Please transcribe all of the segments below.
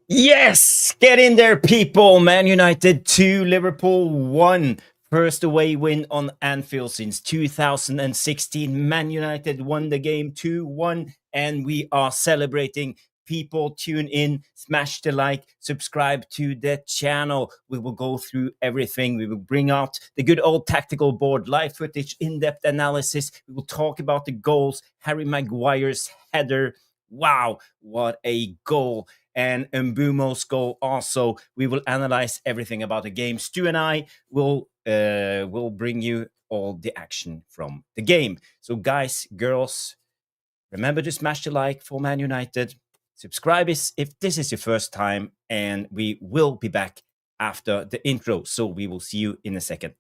Yes, get in there, people. Man United 2, Liverpool 1. First away win on Anfield since 2016. Man United won the game 2-1, and we are celebrating. People, tune in, smash the like, subscribe to the channel. We will go through everything. We will bring out the good old tactical board, live footage, in-depth analysis. We will talk about the goals, Harry Maguire's header. Wow, what a goal. And Embumo's goal also. We will analyze everything about the game. Stu and I will bring you all the action from the game. So guys, girls, remember to smash the like for Man United. Subscribe if this is your first time, and we will be back after the intro. So we will see you in a second.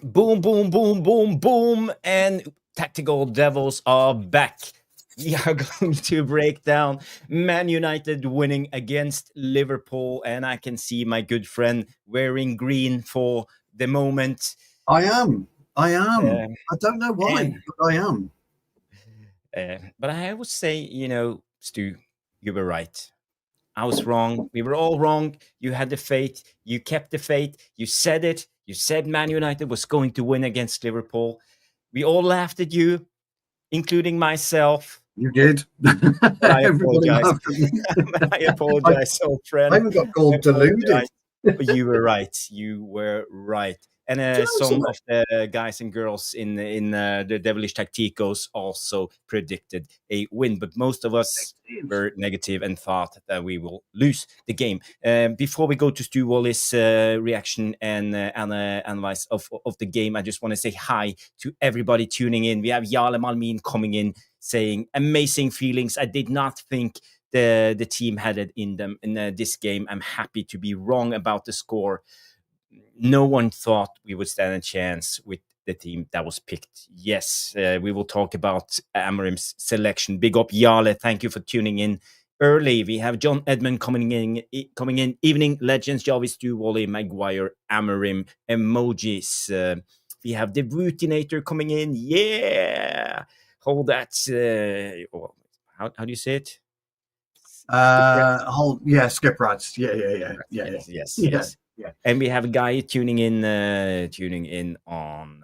Boom, boom, boom, boom, boom. And Tactical Devils are back. We are going to break down Man United winning against Liverpool. And I can see my good friend wearing green for the moment. I am. I don't know why, but I am. But I would say, Stu, you were right. I was wrong. We were all wrong. You had the faith. You kept the faith. You said it. You said Man United was going to win against Liverpool. We all laughed at you, including myself. You did. I apologize. I apologize, old friend. I even got called deluded. You were right. You were right. And some of the guys and girls in the Devilish Tacticos also predicted a win, but most of us were negative and thought that we will lose the game. Before we go to Stu Wallis' reaction and analyze of the game, I just want to say hi to everybody tuning in. We have Jarle Malmin coming in saying amazing feelings. I did not think the team had it in them in this game. I'm happy to be wrong about the score. No one thought we would stand a chance with the team that was picked. Yes, we will talk about Amorim's selection. Big up, Jarle. Thank you for tuning in early. We have John Edmund coming in. Evening legends, Jarvis, Stu, Wally, Maguire, Amorim, emojis. We have the Routinator coming in. Yeah. Hold that. How do you say it? Skip rats. Yes. Yeah. And we have a guy tuning in on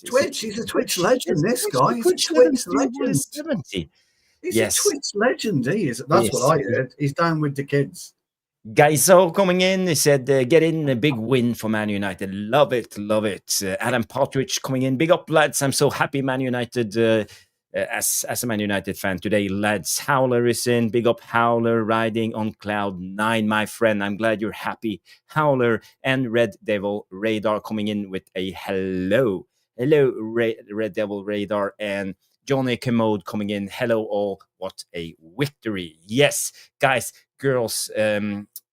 Twitch. He's a Twitch legend. This guy, he's a Twitch legend. 70. He's a Twitch legend. He is. That's what I heard. He's down with the kids. Gaiso coming in. He said, "Get in a big win for Man United. Love it, love it." Adam Partridge coming in. Big up, lads! I'm so happy Man United. As a Man United fan today, lads. Howler is in. Big up Howler, riding on cloud 9, my friend. I'm glad you're happy. Howler and Red Devil Radar coming in with a hello. Hello, Red Devil Radar, and Johnny Commode coming in. Hello all. What a victory. Yes, guys, girls,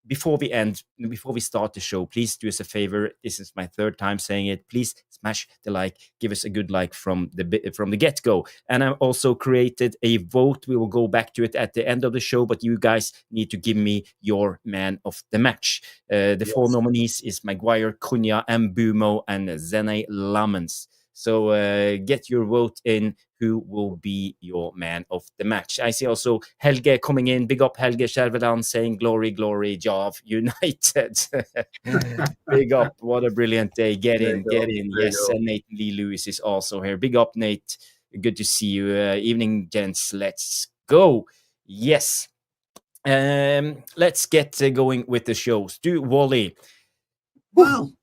before we start the show, please do us a favor. This is my third time saying it. Please smash the like, give us a good like from the get-go. And I've also created a vote. We will go back to it at the end of the show, but you guys need to give me your man of the match. The 4 nominees is Maguire, Cunha, Embumo, and Zene Lammens. So get your vote in. Who will be your man of the match? I see also Helge coming in. Big up Helge Skjerveland saying glory, glory, Jav United. Big up. What a brilliant day. Get in. Yes, and Nathan Lee Lewis is also here. Big up, Nate. Good to see you. Evening, gents. Let's go. Yes. Let's get going with the show. Stu Wally. Well,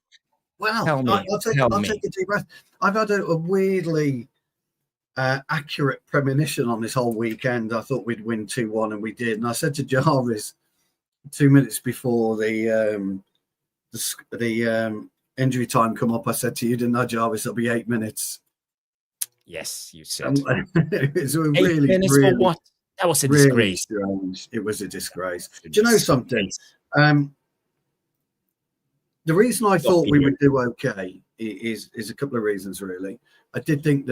I'll take a deep breath. I've had a weirdly accurate premonition on this whole weekend. I thought we'd win 2-1, and we did. And I said to Jarvis 2 minutes before the injury time come up, I said to you, didn't I, Jarvis? It'll be 8 minutes. Yes, you said. It's 8 really, minutes really, for what? That was a really disgrace. strange. It was a disgrace. Do you know something? The reason I thought we would do okay is a couple of reasons, really. I did think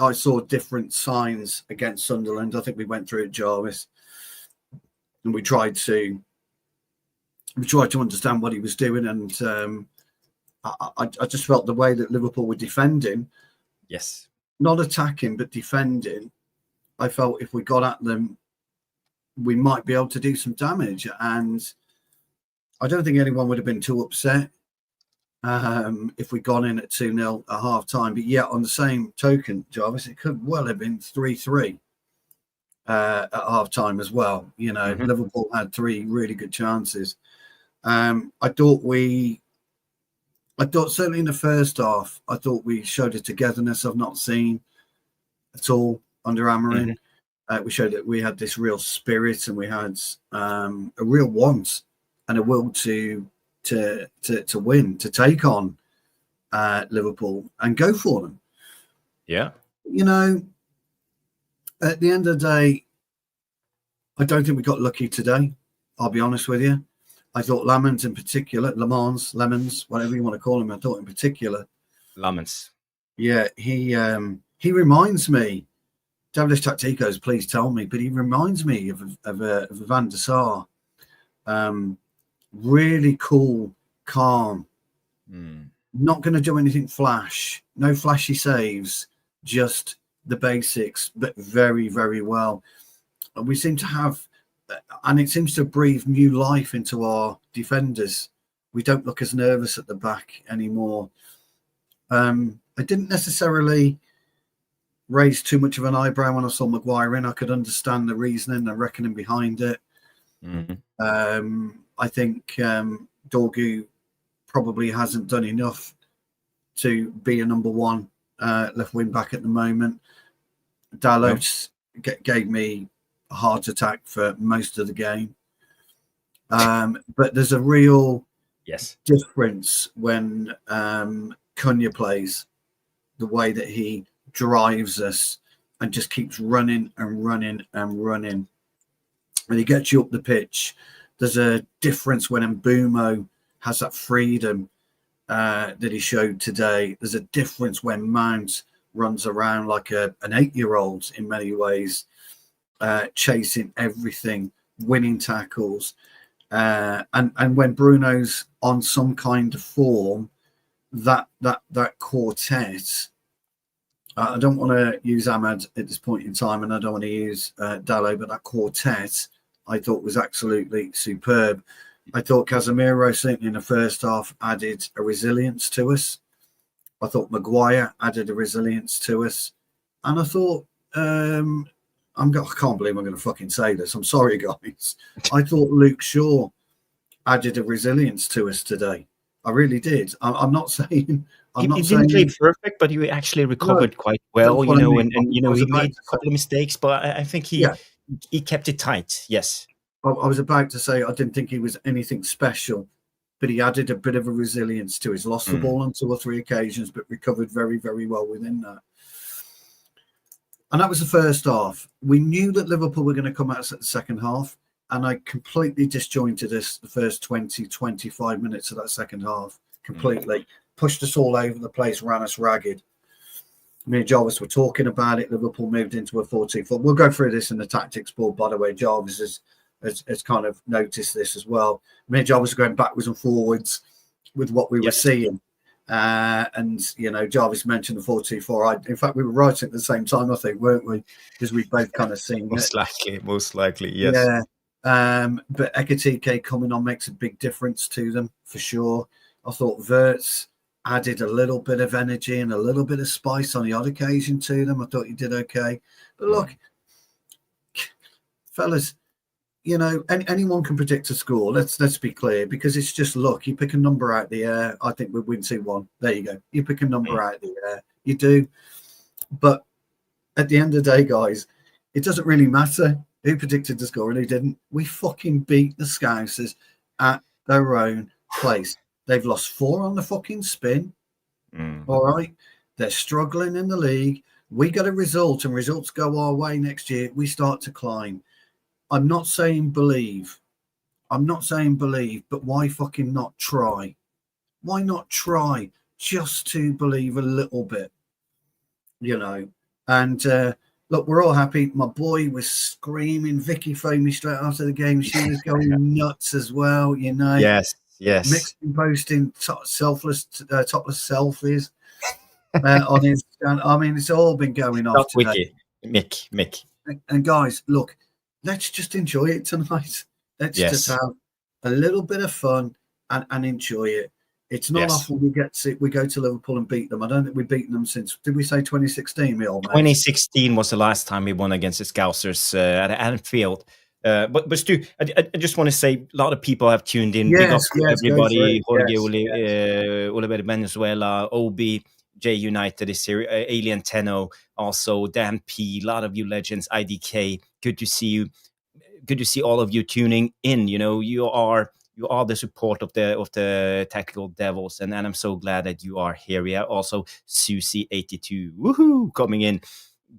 I saw different signs against Sunderland. I think we went through it, Jarvis, and we tried to understand what he was doing, and I just felt the way that Liverpool were defending, yes, not attacking but defending. I felt if we got at them, we might be able to do some damage, and I don't think anyone would have been too upset if we gone in at 2-0 at half time. But yet, on the same token, Jarvis, it could well have been 3-3 at half time as well. You know, Liverpool had 3 really good chances. I thought certainly in the first half, I thought we showed a togetherness I've not seen at all under Amorim. We showed that we had this real spirit, and we had a real want and a will to win, to take on Liverpool and go for them. Yeah. You know, at the end of the day, I don't think we got lucky today. I'll be honest with you. I thought Lammens in particular, Lammens, whatever you want to call him, I thought in particular. Lammens. Yeah, he reminds me, Devilish Tacticos, please tell me, but he reminds me of Van der Sar. Really cool, calm, not going to do anything flash, no flashy saves, just the basics, but very, very well. And we seem to have, and it seems to breathe new life into our defenders. We don't look as nervous at the back anymore. I didn't necessarily raise too much of an eyebrow when I saw Maguire in. I could understand the reasoning and reckoning behind it. I think Dorgu probably hasn't done enough to be a number 1 left wing back at the moment. Dalot gave me a heart attack for most of the game. But there's a real difference when Cunha plays, the way that he drives us and just keeps running and running and running. And he gets you up the pitch. There's a difference when Embumo has that freedom that he showed today. There's a difference when Mount runs around like an 8-year-old in many ways, chasing everything, winning tackles. And when Bruno's on some kind of form, that quartet, I don't want to use Ahmad at this point in time, and I don't want to use Dalot, but that quartet I thought was absolutely superb. I thought Casemiro, certainly in the first half, added a resilience to us. I thought Maguire added a resilience to us. And I thought, I can't believe I'm going to fucking say this. I'm sorry, guys. I thought Luke Shaw added a resilience to us today. I really did. I'm not saying... He didn't play perfect, but he actually recovered quite well, you know, and you know, he made a couple of mistakes, but I think he kept it tight. Yes. I was about to say I didn't think he was anything special, but he added a bit of a resilience to his lost the ball on 2 or 3 occasions, but recovered very, very well within that. And that was the first half. We knew that Liverpool were going to come out at the second half, and I completely disjointed us the first 20, 25 minutes of that second half. Completely. Pushed us all over the place, ran us ragged. Me and Jarvis were talking about it. Liverpool moved into a 4-2-4. We'll go through this in the tactics board, by the way. Jarvis has kind of noticed this as well. Me and Jarvis were going backwards and forwards with what we were seeing. And, you know, Jarvis mentioned the 4-2-4. In fact, we were writing at the same time, I think, weren't we? Because we both kind of seen it. Most likely, yes. Yeah. But Ekitike coming on makes a big difference to them, for sure. I thought Wirtz added a little bit of energy and a little bit of spice on the odd occasion to them. I thought he did okay. But look, fellas, you know, anyone can predict a score. Let's be clear, because it's just luck. You pick a number out the air. I think we'll win 2-1. There you go. You pick a number out the air. You do. But at the end of the day, guys, it doesn't really matter who predicted the score and who didn't. We fucking beat the Scousers at their own place. They've lost 4 on the fucking spin. All right. They're struggling in the league. We get a result and results go our way next year. We start to climb. I'm not saying believe. But why fucking not try? Why not try just to believe a little bit? You know, and look, we're all happy. My boy was screaming. Vicky phoned me straight after the game. She was going nuts as well, you know. Yes. Mixing, posting topless selfies on his channel. I mean, it's all been going off today. Mick. And guys, look, let's just enjoy it tonight. Let's just have a little bit of fun and enjoy it. It's not often we go to Liverpool and beat them. I don't think we've beaten them since, did we say 2016, my old mate? 2016 was the last time we won against the Scousers at Anfield. But Stu, I just want to say a lot of people have tuned in. Big up to everybody. Jorge, Oliver Venezuela, OB, J United is here, Alien Tenno, also Dan P, a lot of you legends, IDK. Good to see you. Good to see all of you tuning in. You know, you are the support of the Tactical Devils, and I'm so glad that you are here. Yeah, also Susie82, woohoo, coming in.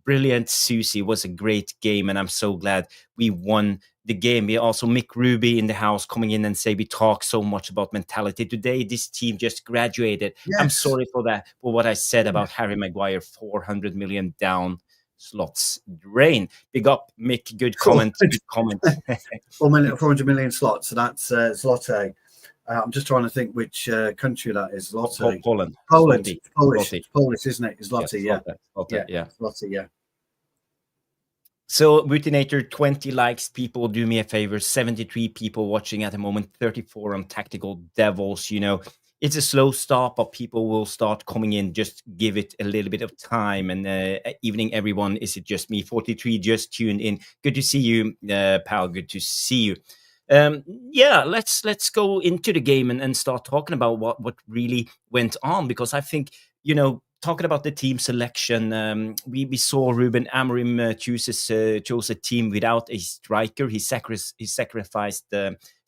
Brilliant, Susie. It was a great game, and I'm so glad we won the game. We also Mick Ruby in the house coming in and say we talk so much about mentality. Today, this team just graduated. Yes. I'm sorry for that, for what I said about Harry Maguire, 400 million down, slots drain. Big up, Mick. Good comment. Good comment. 400 million slots. So that's Zloty. I'm just trying to think which country that is. Zloty. Poland. Polish, isn't it? Zloty, yeah. Zloty, yeah. So, Mutinator, 20 likes. People, do me a favor. 73 people watching at the moment. 34 on Tactical Devils. You know, it's a slow start, but people will start coming in. Just give it a little bit of time. And evening, everyone. Is it just me? 43 just tuned in. Good to see you, pal. Good to see you. Let's go into the game and start talking about what really went on, because I think, you know, talking about the team selection, we saw Rúben Amorim chose a team without a striker. He sacrificed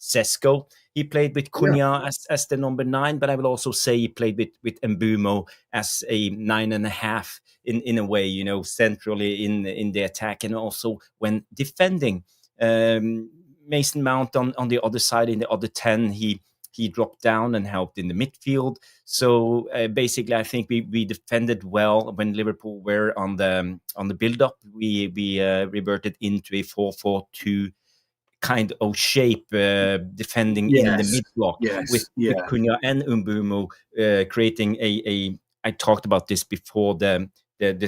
Sesko. He played with Cunha as the number 9, but I will also say he played with Embumo as a 9.5 in a way, you know, centrally in the attack, and also when defending. Mason Mount on the other side, in the other 10, he dropped down and helped in the midfield. So basically, I think we defended well when Liverpool were on the build-up. We reverted into a 4-4-2 kind of shape, defending in the mid-block with Cunha and Embumo, creating a. I talked about this before, the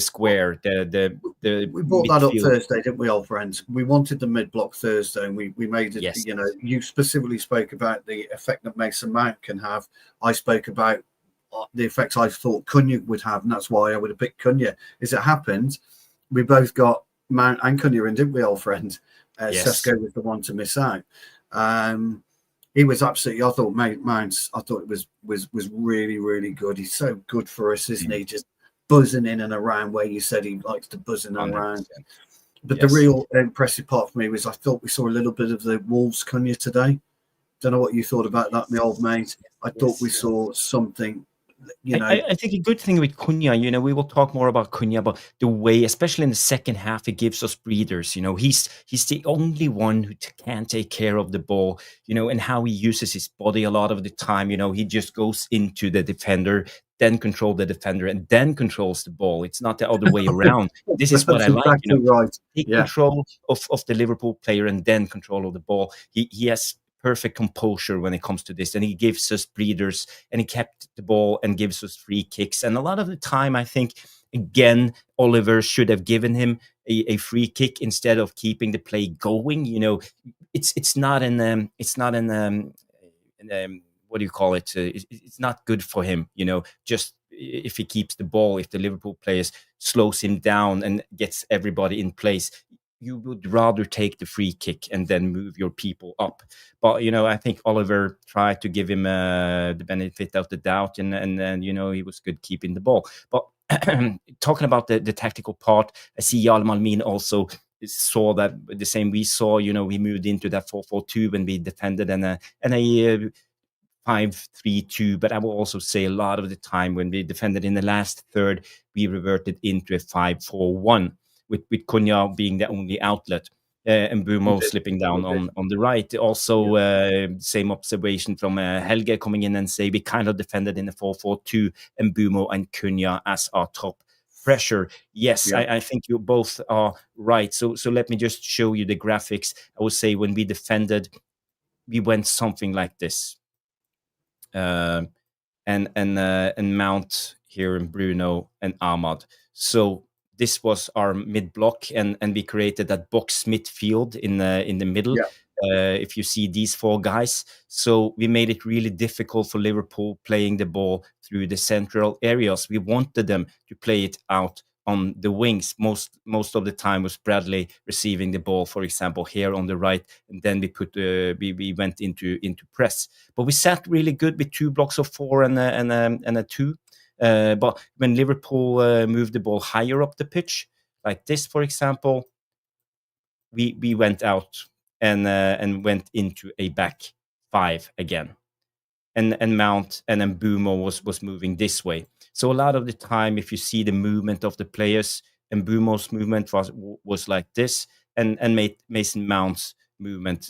square, we brought that up Thursday, didn't we, old friends? We wanted the mid-block Thursday, and we made it. Yes. You know, you specifically spoke about the effect that Mason Mount can have. I spoke about the effect I thought Cunha would have, and that's why I would have picked Cunha. As it happened, we both got Mount and Cunha in, didn't we, old friend? Sesko was the one to miss out. He was absolutely. I thought Mount. I thought it was really, really good. He's so good for us, isn't he? Just buzzing in and around where you said he likes to buzz in and around. But the real impressive part for me was I thought we saw a little bit of the Wolves Cunha today. Don't know what you thought about that, my old mate. I thought we saw something. You know, I think a good thing with Cunha, you know, we will talk more about Cunha, but the way, especially in the second half, he gives us breathers. You know, he's the only one who can take care of the ball, you know, and how he uses his body a lot of the time. You know, he just goes into the defender, then control the defender, and then controls the ball. It's not the other way around. This is what I like. You know, right. Take control of the Liverpool player and then control of the ball. He has perfect composure when it comes to this, and he gives us breathers, and he kept the ball and gives us free kicks. And a lot of the time, I think, again, Oliver should have given him a free kick instead of keeping the play going. You know, it's not what do you call it? It's not good for him. You know, just if he keeps the ball, if the Liverpool players slows him down and gets everybody in place, you would rather take the free kick and then move your people up. But, you know, I think Oliver tried to give him the benefit of the doubt, and you know, he was good keeping the ball. But talking about the tactical part, I see Jarl Malmin also saw that the same we saw. We moved into that 4-4-2 when we defended and a 5-3-2, but I will also say a lot of the time when we defended in the last third, we reverted into a 5-4-1 with Cunha being the only outlet. And Embumo slipping down on the right. Also, same observation from Helge coming in and say we kind of defended in the 4-4-2, Embumo and Cunha as our top pressure. Yes, I think you both are right. So let me just show you the graphics. I would say when we defended, we went something like this. And Mount here in Bruno and Ahmad. So this was our mid block, and we created that box midfield in the middle. If you see these four guys, so we made it really difficult for Liverpool playing the ball through the central areas. We wanted them to play it out on the wings. Most of the time was Bradley receiving the ball, for example, here on the right, and then we went into press. But we sat really good with 2 blocks of 4 and a 2. But when Liverpool moved the ball higher up the pitch, like this, for example, we went out and went into a back 5 again. And Mount and Embumo was moving this way. So a lot of the time, if you see the movement of the players, Embumo's movement was like this, and Mason Mount's movement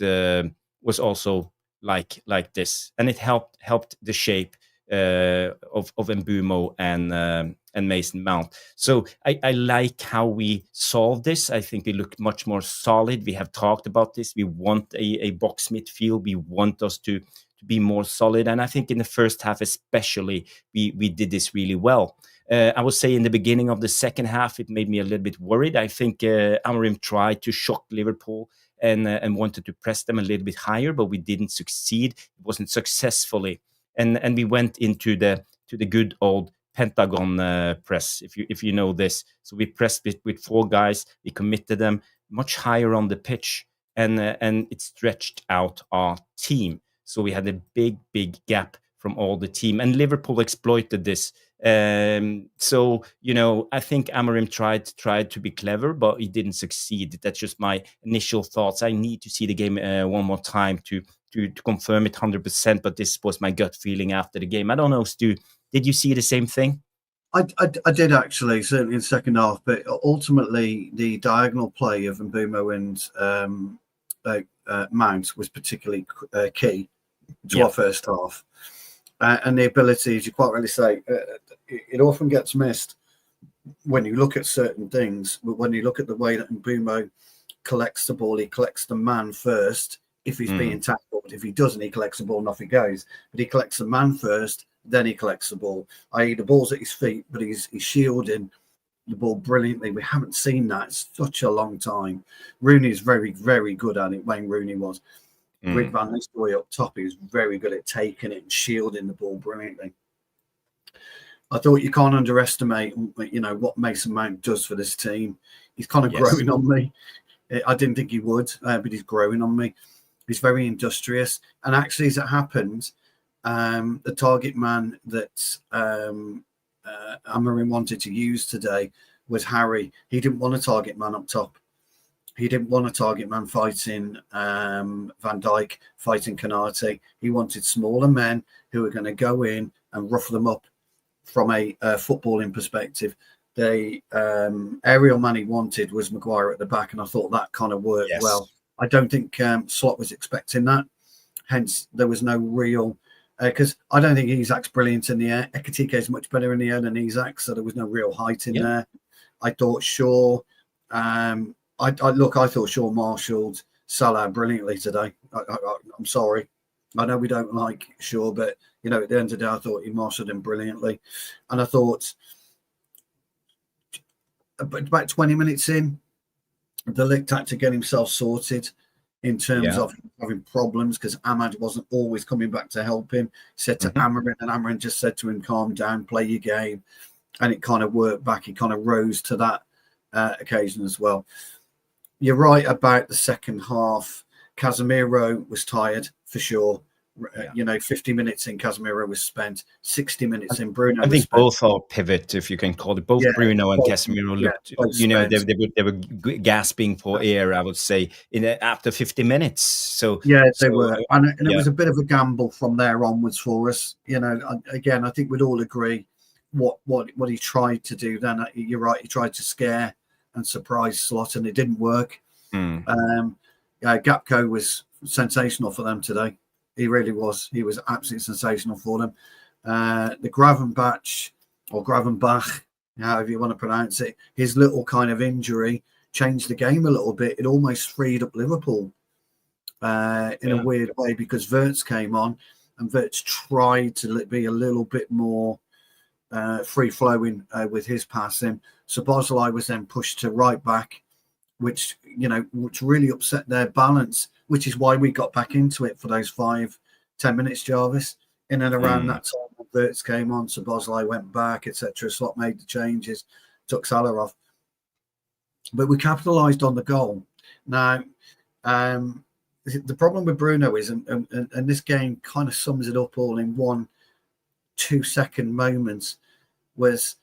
was also like this, and it helped the shape of Embumo and Mason Mount. So I like how we solved this. I think we look much more solid. We have talked about this. We want a box midfield. We want us to be more solid. And I think in the first half especially, we did this really well. I would say in the beginning of the second half, it made me a little bit worried. I think Amorim tried to shock Liverpool and wanted to press them a little bit higher, but we didn't succeed. It wasn't successfully. And we went into the good old Pentagon press, if you know this. So we pressed with 4 guys. We committed them much higher on the pitch, and it stretched out our team. So we had a big gap from all the team, and Liverpool exploited this. So I think Amorim tried to be clever, but he didn't succeed. That's just my initial thoughts. I need to see the game one more time to confirm it 100%. But this was my gut feeling after the game. I don't know, Stu. Did you see the same thing? I did actually, certainly in the second half. But ultimately, the diagonal play of Embumo and Mount was particularly key to our first half. And the ability, as you quite rightly say, it often gets missed when you look at certain things. But when you look at the way that Embumo collects the ball, he collects the man first if he's being tackled. If he doesn't, he collects the ball and off he goes. But he collects the man first, then he collects the ball. I.e., the ball's at his feet, but he's shielding the ball brilliantly. We haven't seen that in such a long time. Rooney's very, very good at it. Wayne Rooney was. Rick Van Nistelrooy up top, he was very good at taking it and shielding the ball brilliantly. I thought you can't underestimate, what Mason Mount does for this team. He's kind of growing on me. I didn't think he would, but he's growing on me. He's very industrious. And actually, as it happened, the target man that Amorim wanted to use today was Harry. He didn't want a target man up top. He didn't want a target man fighting Van Dijk, fighting Konate. He wanted smaller men who were going to go in and rough them up from a footballing perspective. The aerial man he wanted was Maguire at the back, and I thought that kind of worked well. I don't think Slot was expecting that. Hence, there was no real... Because I don't think Isak's brilliant in the air. Ekitike is much better in the air than Isak, so there was no real height in there. I thought Shaw... I thought Shaw marshalled Salah brilliantly today. I'm sorry. I know we don't like Shaw, but, at the end of the day, I thought he marshalled him brilliantly. And I thought, about 20 minutes in, De Ligt had to get himself sorted in terms of having problems because Ahmad wasn't always coming back to help him. He said to Amorim, and Amorim just said to him, calm down, play your game. And it kind of worked back. He kind of rose to that occasion as well. You're right about the second half. Casemiro was tired for sure. Yeah. 50 minutes in, Casemiro was spent. 60 minutes in, Bruno I was think spent. both are pivot, if you can call it. Both Yeah, Bruno and both, Casemiro yeah, looked, both spent. they were gasping for air, I would say, after 50 minutes. So Yeah, they so were, and it yeah, was a bit of a gamble from there onwards for us. Again, I think we'd all agree what he tried to do. Then you're right, he tried to scare and surprise Slot, and it didn't work. Gapco was sensational for them today. He really was. He was absolutely sensational for them. The Gravenbach or Gravenbach, however you want to pronounce it, his little kind of injury changed the game a little bit. It almost freed up Liverpool in a weird way, because Wirtz came on and Wirtz tried to be a little bit more free-flowing with his passing. So Bosley was then pushed to right back, which really upset their balance, which is why we got back into it for those 5-10 minutes, Jarvis. In and around that time, Wirtz came on, so Bosley went back, etc. Slot made the changes, took Salah off. But we capitalised on the goal. Now, the problem with Bruno is, and this game kind of sums it up all in 1-2 second moments, was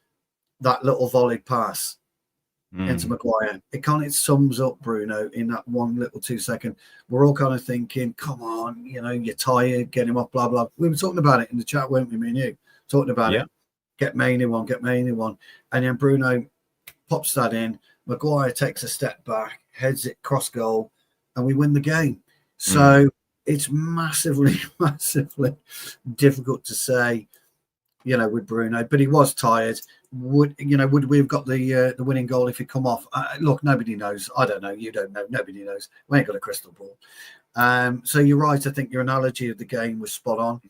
that little volley pass into Maguire. It sums up Bruno in that 1 little 2 second. We're all kind of thinking, come on, you're tired, get him off, blah, blah. We were talking about it in the chat, weren't we, me and you? Talking about it. Get Mainey one. And then Bruno pops that in. Maguire takes a step back, heads it cross goal, and we win the game. So it's massively, massively difficult to say, with Bruno, but he was tired. Would we have got the winning goal if he come off? Look, nobody knows. I don't know. You don't know. Nobody knows. We ain't got a crystal ball. So you're right. I think your analogy of the game was spot on.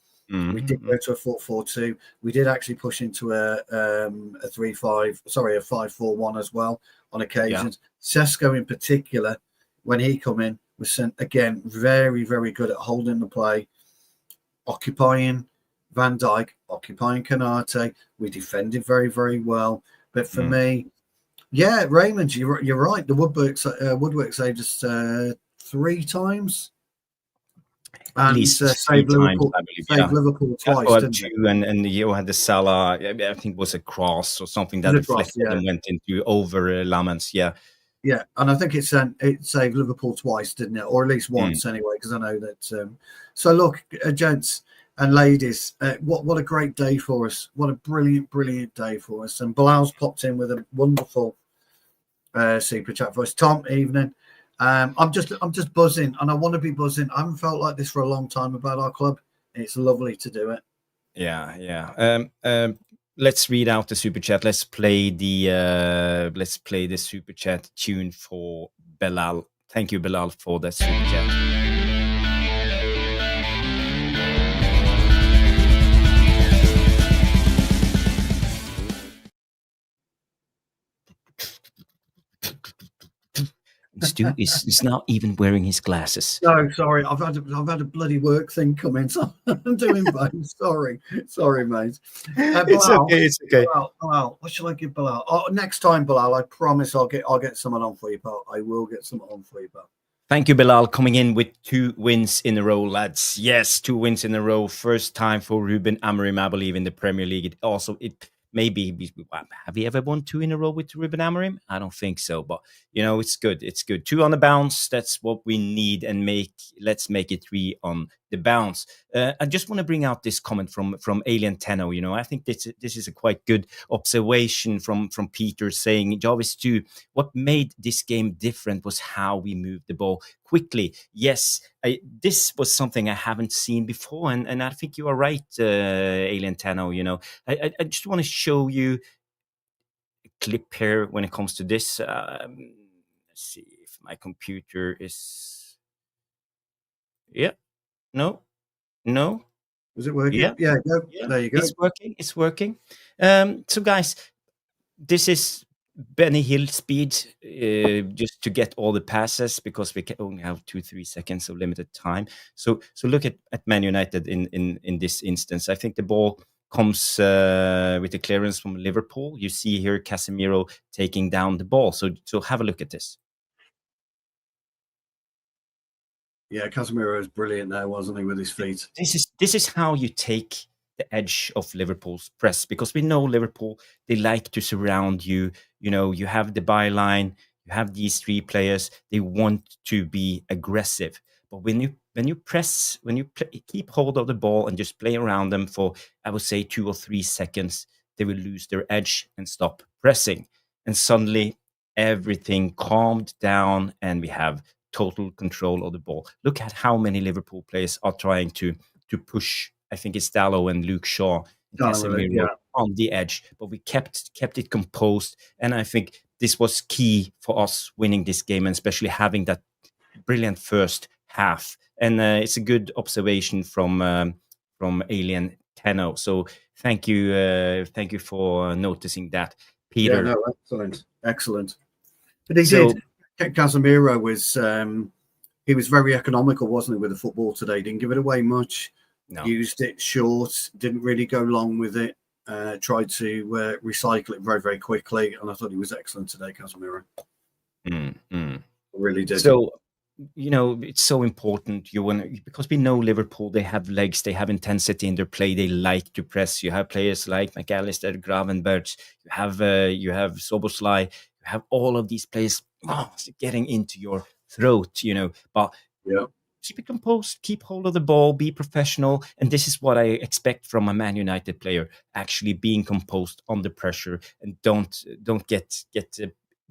We did go to a 4-4-2. We did actually push into a 5-4-1 as well on occasions. Sesko in particular, when he come in, was sent again very, very good at holding the play, occupying Van Dijk, occupying Kanate. We defended very, very well. But for me, Raymond, you're right. The Woodwork saved us 3 times. At least 3 times, I believe. Saved Liverpool twice, didn't two, and you had the Salah, I think it was a cross or something that deflected and went into over Lammens. Yeah, and I think it saved Liverpool twice, didn't it? Or at least once anyway, because I know that. So look, gents and ladies, what a great day for us. What a brilliant, brilliant day for us. And Bilal's popped in with a wonderful super chat for us. Tom, evening. I'm just buzzing, and I want to be buzzing. I haven't felt like this for a long time about our club. It's lovely to do it. Yeah. Let's read out the super chat. Let's play the super chat tune for Bilal. Thank you, Bilal, for the super chat. Stu is not even wearing his glasses. No, sorry, I've had a bloody work thing come in, so I'm doing both. Sorry, mate. Bilal, It's okay. Bilal, what should I give Bilal? Oh, next time, Bilal, I promise I'll get someone on for you, pal. I will get someone on for you, pal. Thank you, Bilal, coming in with 2 wins in a row, lads. Yes, 2 wins in a row. First time for Rúben Amorim, I believe, in the Premier League. Maybe have we ever won 2 in a row with Rúben Amorim? I don't think so, but it's good. It's good. 2 on the bounce. That's what we need, and let's make it 3 on the bounce. I just want to bring out this comment from Alien Tenno. I think this is a quite good observation from Peter, saying, Jarvis too, what made this game different was how we moved the ball quickly. Yes, this was something I haven't seen before, and I think you are right, Alien Tenno. I just want to show you a clip here when it comes to this. Let's see if my computer is. Yeah. No. Is it working? Yeah. Go. There you go. It's working. So guys, this is Benny Hill speed, just to get all the passes, because we can only have 2-3 seconds of limited time. So look at Man United in this instance. I think the ball comes with the clearance from Liverpool. You see here Casemiro taking down the ball. So have a look at this. Yeah, Casemiro was brilliant there, wasn't he, with his feet? This is how you take the edge of Liverpool's press, because we know Liverpool, they like to surround you. You know, you have the byline, you have these three players, they want to be aggressive. But when you press, keep hold of the ball and just play around them for, I would say, 2 or 3 seconds, they will lose their edge and stop pressing. And suddenly everything calmed down and we have total control of the ball. Look at how many Liverpool players are trying to push. I think it's Dalot and Luke Shaw and Casemiro Yeah, on the edge, but we kept it composed. And I think this was key for us winning this game, and especially having that brilliant first half. And it's a good observation from Alien Tenno. So thank you for noticing that, yeah, Peter. no, excellent, excellent. But he So did. Casemiro was he was very economical, wasn't he, with the football today? Didn't give it away much. no. Used it short. Didn't really go long with it. Tried to recycle it very, very quickly, and I thought he was excellent today, Casemiro. Really did. So, you know, it's so important. Because we know Liverpool, they have legs, they have intensity in their play, they like to press. You have players like McAllister, Gravenberch, you have Soboslai, you have all of these players getting into your throat, you know. But yeah, keep it composed, keep hold of the ball, be professional. And this is what I expect from a Man United player, actually being composed under pressure, and don't get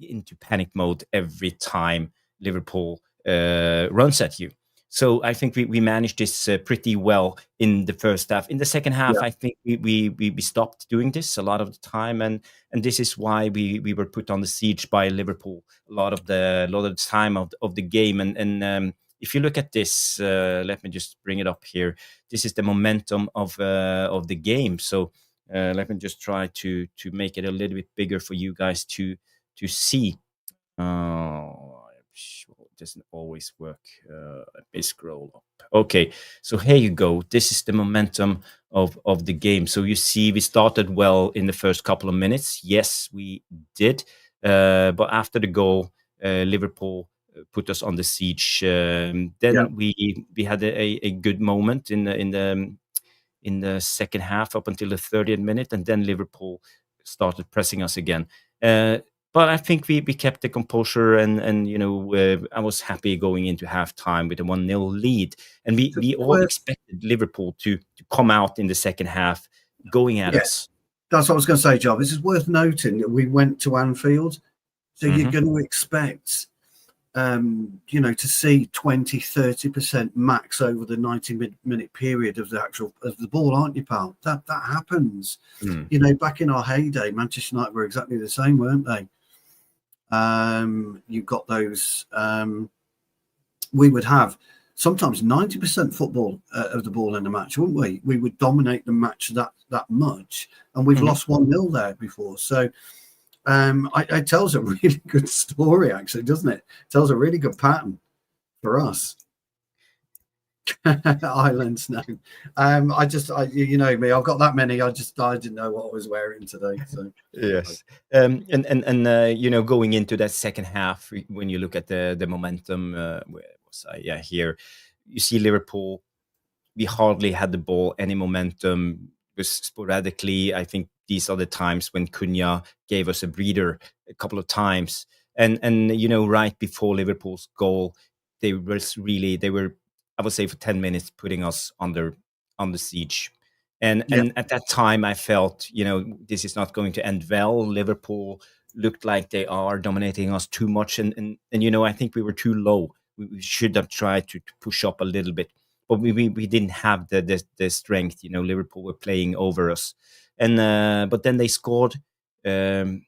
into panic mode every time Liverpool runs at you. So I think we managed this pretty well in the first half. In the second half, yeah, I think we stopped doing this a lot of the time, and this is why we were put on the siege by Liverpool a lot of the time of the game. And if you look at this, let me just bring it up here. This is the momentum of the game. So let me just try to make it a little bit bigger for you guys to see. It doesn't always work. Let me scroll up. Okay, so here you go. This is the momentum of the game. So you see, we started well in the first couple of minutes. Yes, we did. But after the goal, Liverpool put us on the siege. Then yeah. we had a good moment in the second half up until the 30th minute, and then Liverpool started pressing us again. But I think we kept the composure, and you know, I was happy going into halftime with a 1-0 lead, and we all expected Liverpool to come out in the second half going at us. That's what I was going to say, Jarvis. It's worth noting that we went to Anfield, so you're going to expect you know, to see 20-30% max over the 90-minute period of the ball, aren't you, pal? That happens. You know, back in our heyday, Manchester United were exactly the same, weren't they? You've got those. We would have sometimes 90% football of the ball in a match, wouldn't we? We would dominate the match that much, and we've lost 1-0 there before. So it tells a really good story, actually, doesn't it? It tells a really good pattern for us. Islands now. You know me, I've got that many. I didn't know what I was wearing today. So yes, and you know, going into that second half, when you look at the momentum, where was I? Yeah, here you see Liverpool. We hardly had the ball, any momentum. It was sporadically. I think these are the times when Cunha gave us a breather a couple of times, and you know, right before Liverpool's goal, they were, I would say, for 10 minutes putting us under siege. And at that time, I felt, you know, this is not going to end well. Liverpool looked like they are dominating us too much, and you know, I think we were too low. We should have tried to push up a little bit, but we didn't have the strength. You know, Liverpool were playing over us, and but then they scored, and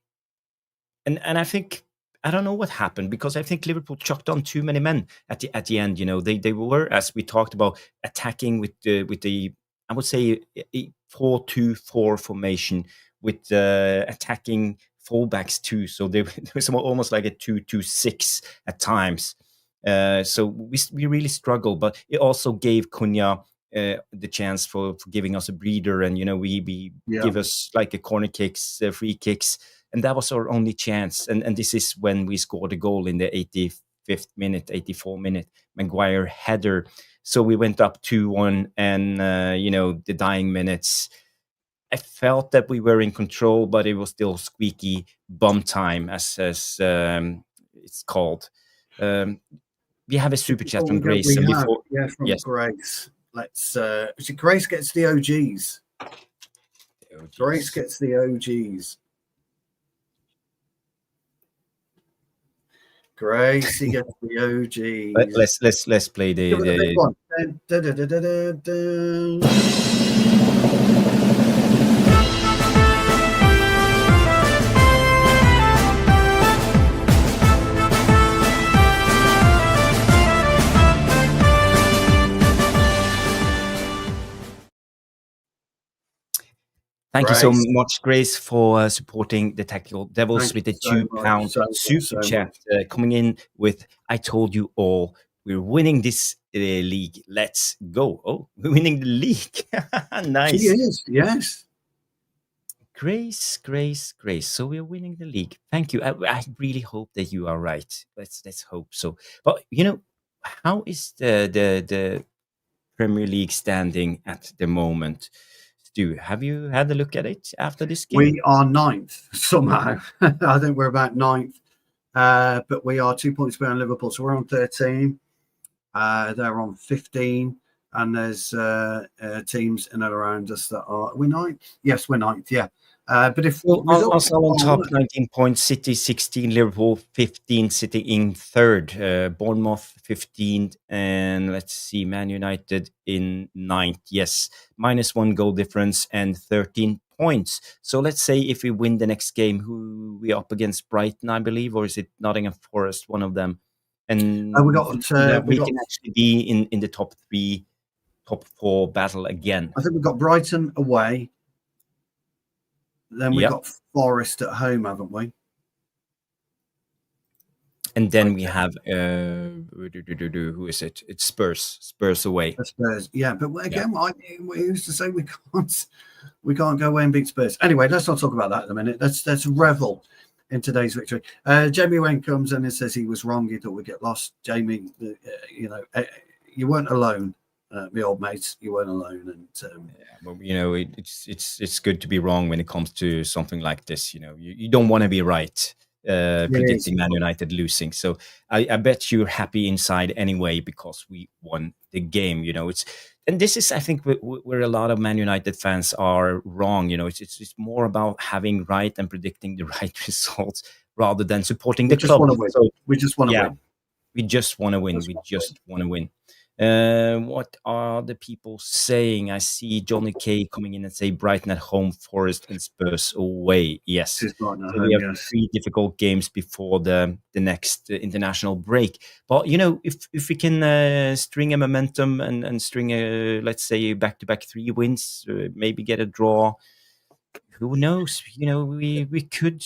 I think, I don't know what happened, because I think Liverpool chucked on too many men at the end. You know, they were, as we talked about, attacking with the I would say a 4-2-4 formation with attacking fullbacks too. So there was almost like a 2-2-6 at times. So we really struggled, but it also gave Cunha the chance for giving us a breather, and you know, we give us like a corner kicks, free kicks, and that was our only chance. And this is when we scored a goal in the 85th 85th minute, 84th minute, Maguire header. So we went up 2-1, and the dying minutes, I felt that we were in control, but it was still squeaky bum time, as it's called. We have a super chat from Grace. From Grace. Let's. Grace gets the OGs. Grace gets the OGs. Gracie gets the OGs. Let's play the big one. Thank you so much, Grace, for supporting the Tactical Devils with the £2 super chat coming in with, I told you all, we're winning this league. Let's go. Oh, we're winning the league. Nice. She is, yes. Grace. So we're winning the league. Thank you. I really hope that you are right. Let's hope so. But, how is the Premier League standing at the moment? Stu, have you had a look at it after this game? We are 9th somehow. I think we're about 9th. But we are 2 points behind Liverpool. So we're on 13. They're on 15. And there's teams in and around us that are... Are we 9th? Yes, we're 9th, yeah. But if Arsenal on top, 19 points, City 16, Liverpool 15, City in 3rd, Bournemouth 15th, and let's see, Man United in 9th. Yes, -1 goal difference and 13 points. So let's say if we win the next game, who we up against? Brighton, I believe, or is it Nottingham Forest? One of them, and we can actually be in the top 3, top 4 battle again. I think we've got Brighton away. Then we've got Forest at home, haven't we? And then we have who is it? It's Spurs. Spurs away. Spurs, yeah. But again, we used to say we can't go away and beat Spurs. Anyway, let's not talk about that at a minute. Let's revel in today's victory. Jamie Wayne comes in and says he was wrong. He thought we'd get lost. Jamie, you weren't alone. My old mates, you weren't alone, and it's good to be wrong when it comes to something like this. You don't want to be right, predicting Man United losing. So I bet you're happy inside anyway because we won the game. And this is, I think, where a lot of Man United fans are wrong. It's more about having right and predicting the right results rather than supporting the club. We just want to win. We just want to win. We just want to win. What are the people saying? I see Johnny K coming in and say Brighton at home, Forest and Spurs away. Yes, we have 3 difficult games before the next international break. But if we can string a momentum and string let's say back-to-back 3 wins, maybe get a draw. Who knows? We could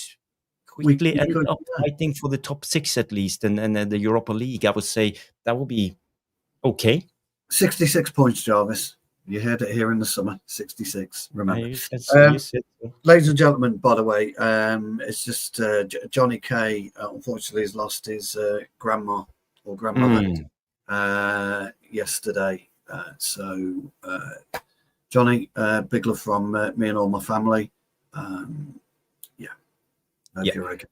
quickly end up fighting for the top 6 at least, and the Europa League. I would say that would be. Okay. 66 points, Jarvis. You heard it here in the summer. 66, remember. Ladies and gentlemen, by the way, it's just Johnny K, unfortunately, has lost his grandma or grandmother yesterday. So, Johnny, big love from me and all my family. Hope you're okay.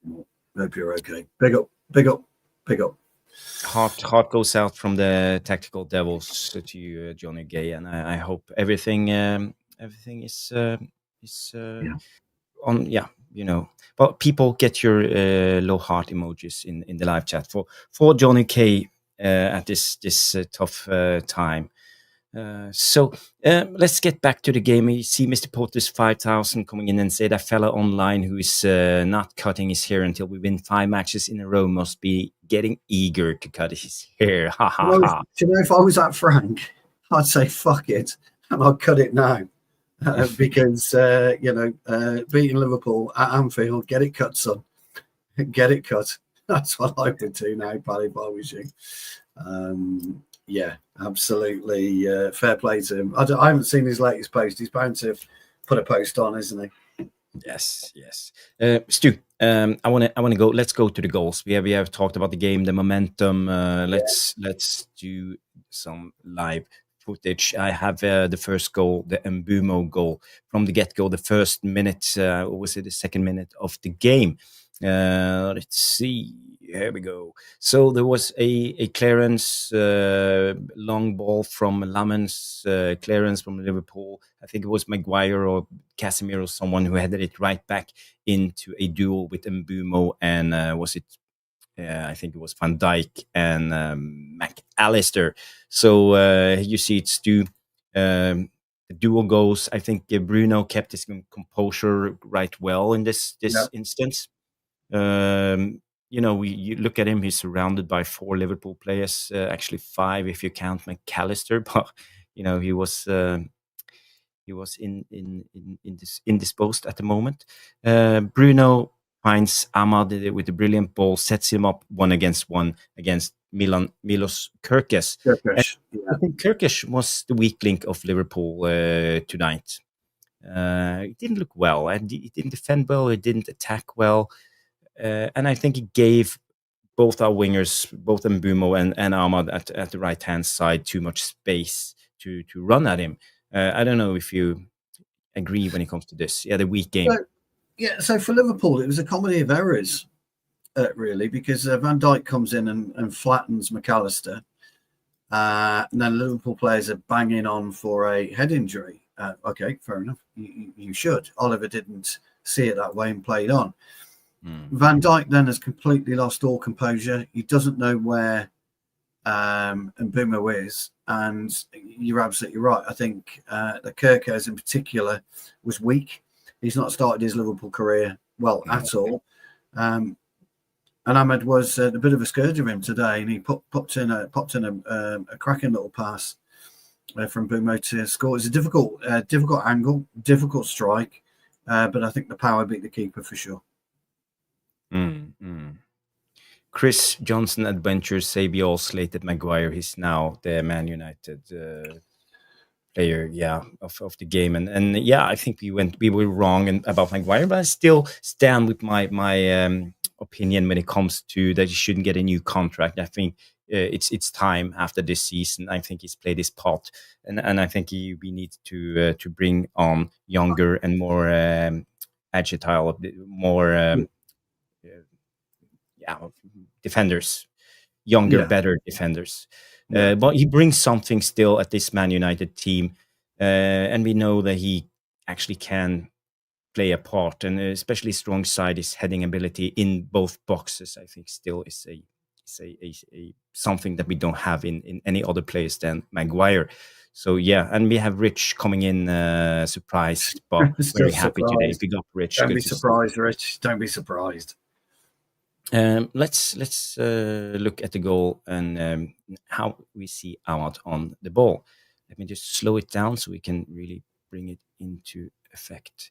Hope you're okay. Big up, big up, big up. Heart goes out from the Tactical Devils to you, Johnny Gay, and I hope everything is on. Yeah, But people, get your low heart emojis in the live chat for Johnny K at this tough time. So let's get back to the game. You see Mr. Potter's 5,000 coming in and say that fella online who is not cutting his hair until we win 5 matches in a row must be getting eager to cut his hair. Ha ha ha. Do you know, if I was that frank, I'd say fuck it and I'd cut it now. Because beating Liverpool at Anfield, get it cut, son. Get it cut. That's what I would do now, Paddy, if I was you. Yeah, absolutely. Fair play to him. I haven't seen his latest post. He's bound to have put a post on, isn't he? Yes, yes. Stu, I want to go. Let's go to the goals. We have talked about the game, the momentum. Let's do some live footage. I have the first goal, the Embumo goal from the get go, the first minute. Or was it the second minute of the game? Let's see. Here we go. So there was a clearance, long ball from Lammens, clearance from Liverpool. I think it was Maguire or Casemiro, someone who headed it right back into a duel with Embumo and was it? I think it was Van Dijk and McAllister. So you see, it's two. The duel goes. I think Bruno kept his composure right well in this instance. You look at him; he's surrounded by 4 Liverpool players, actually 5 if you count McAllister. But he was indisposed at the moment. Bruno finds Ahmad with a brilliant ball, sets him up 1-against-1 against Milos Kerkez. I think Kerkez was the weak link of Liverpool tonight. He didn't look well. He didn't defend well. He didn't attack well. And I think he gave both our wingers, both Embumo and Ahmad at the right-hand side, too much space to run at him. I don't know if you agree when it comes to this. Yeah, the weak game. So for Liverpool, it was a comedy of errors, really, because Van Dijk comes in and flattens McAllister. And then Liverpool players are banging on for a head injury. Okay, fair enough. You should. Oliver didn't see it that way and played on. Van Dijk then has completely lost all composure. He doesn't know where Embumo is, and you're absolutely right. I think the Kerkez in particular was weak. He's not started his Liverpool career well at all. And Ahmed was a bit of a scourge of him today, and he popped in a cracking little pass from Embumo to score. It's a difficult angle, difficult strike, but I think the power beat the keeper for sure. Chris Johnson Adventures say we all slated Maguire. He's now the Man United player, of the game. And I think we were wrong about Maguire, but I still stand with my opinion when it comes to that he shouldn't get a new contract. I think it's time after this season. I think he's played his part, and I think we need to bring on younger and more agile, more defenders, younger, better defenders. But he brings something still at this Man United team, and we know that he actually can play a part, and especially strong side, his heading ability in both boxes, I think, still is a something that we don't have in any other players than Maguire. So and we have Rich coming in, surprised, but very happy today. Big up, Rich. Don't be surprised, Rich. Don't be surprised. Let's look at the goal and how we see Ahmad on the ball. Let me just slow it down so we can really bring it into effect.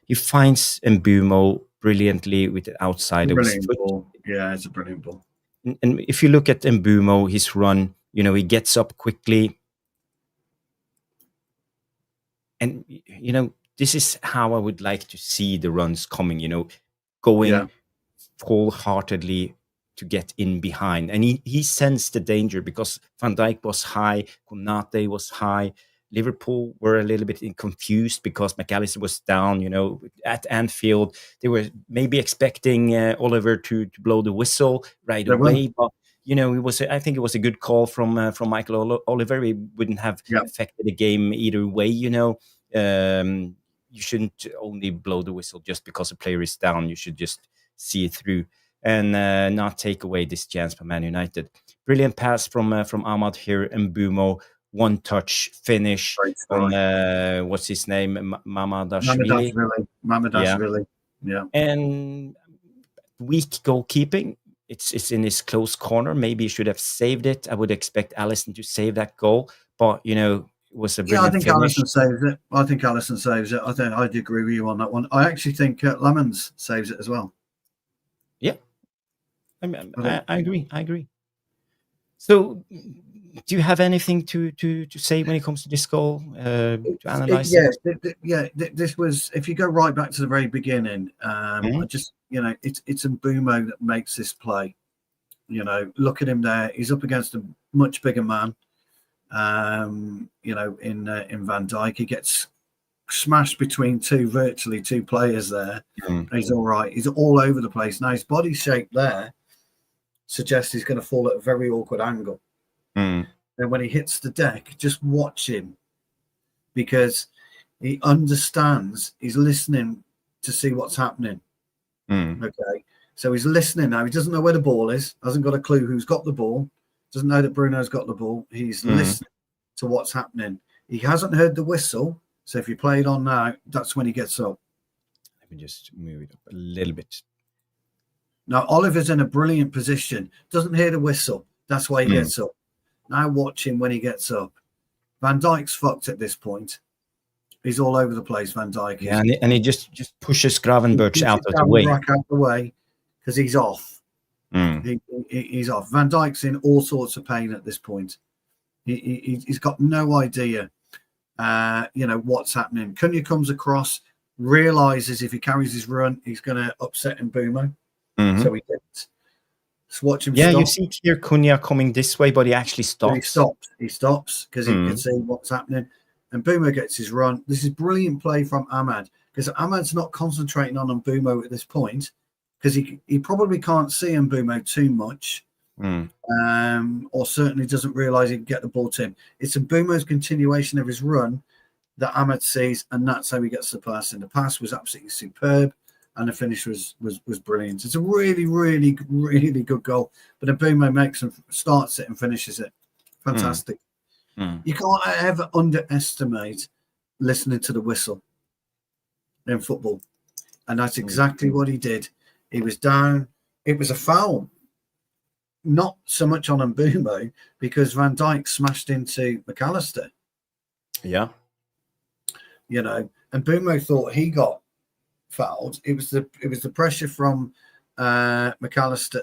He finds Embumo brilliantly with the outside of his foot. Ball. Yeah, it's a brilliant ball. And if you look at Embumo, his run, he gets up quickly. And, this is how I would like to see the runs coming, going wholeheartedly to get in behind. And he sensed the danger because Van Dijk was high, Konate was high. Liverpool were a little bit confused because McAllister was down, at Anfield. They were maybe expecting Oliver to blow the whistle right away. But, I think it was a good call from Michael Oliver. It wouldn't have affected the game either way, You shouldn't only blow the whistle just because a player is down. You should just see it through and not take away this chance for Man United. Brilliant pass from Ahmad here, Embumo. One touch finish on what's his name, Mamadashvili. Mamadashvili. Yeah. And weak goalkeeping. It's in his close corner. Maybe he should have saved it. I would expect Alisson to save that goal, but it was a brilliant finish. Alisson saves it. I think Alisson saves it. I'd agree with you on that one. I actually think Lammens saves it as well. Yeah, I agree. So do you have anything to say when it comes to this goal? To analyze it? This was, if you go right back to the very beginning, I just, it's Embumo that makes this play. Look at him there. He's up against a much bigger man. In Van Dijk, he gets smashed between virtually two players there. He's all right. He's all over the place. Now his body shape there suggests he's going to fall at a very awkward angle. And when he hits the deck, just watch him, because he understands. He's listening to see what's happening. Okay, so he's listening now. He doesn't know where the ball is. Hasn't got a clue who's got the ball. Doesn't know that Bruno's got the ball. He's listening to what's happening. He hasn't heard the whistle. So if you play it on now, that's when he gets up. Let me just move it up a little bit. Now, Oliver's in a brilliant position. Doesn't hear the whistle. That's why he gets up. Now watch him when he gets up. Van Dijk's fucked at this point. He's all over the place, Van Dijk. Yeah, and he just pushes Gravenberch out of the way. Out of the way because he's off. He's off. Van Dijk's in all sorts of pain at this point. He's got no idea. What's happening. Cunha comes across, realizes if he carries his run, he's going to upset Embumo. So he didn't. Just watch him. Yeah, stop. You see here Cunha coming this way, but he actually stops. He stops because he can see what's happening. And Embumo gets his run. This is brilliant play from Ahmad, because Ahmad's not concentrating on Embumo at this point, because he probably can't see Embumo too much. Or certainly doesn't realize he can get the ball to him. It's Mbumo's continuation of his run that Ahmad sees, and that's how he gets the pass. And the pass was absolutely superb, and the finish was brilliant. It's a really, really, really good goal. But Embumo starts it and finishes it. Fantastic. You can't ever underestimate listening to the whistle in football, and that's exactly what he did. He was down. It was a foul. Not so much on Embumo, because Van Dijk smashed into McAllister. Yeah. Embumo thought he got fouled. It was the pressure from McAllister.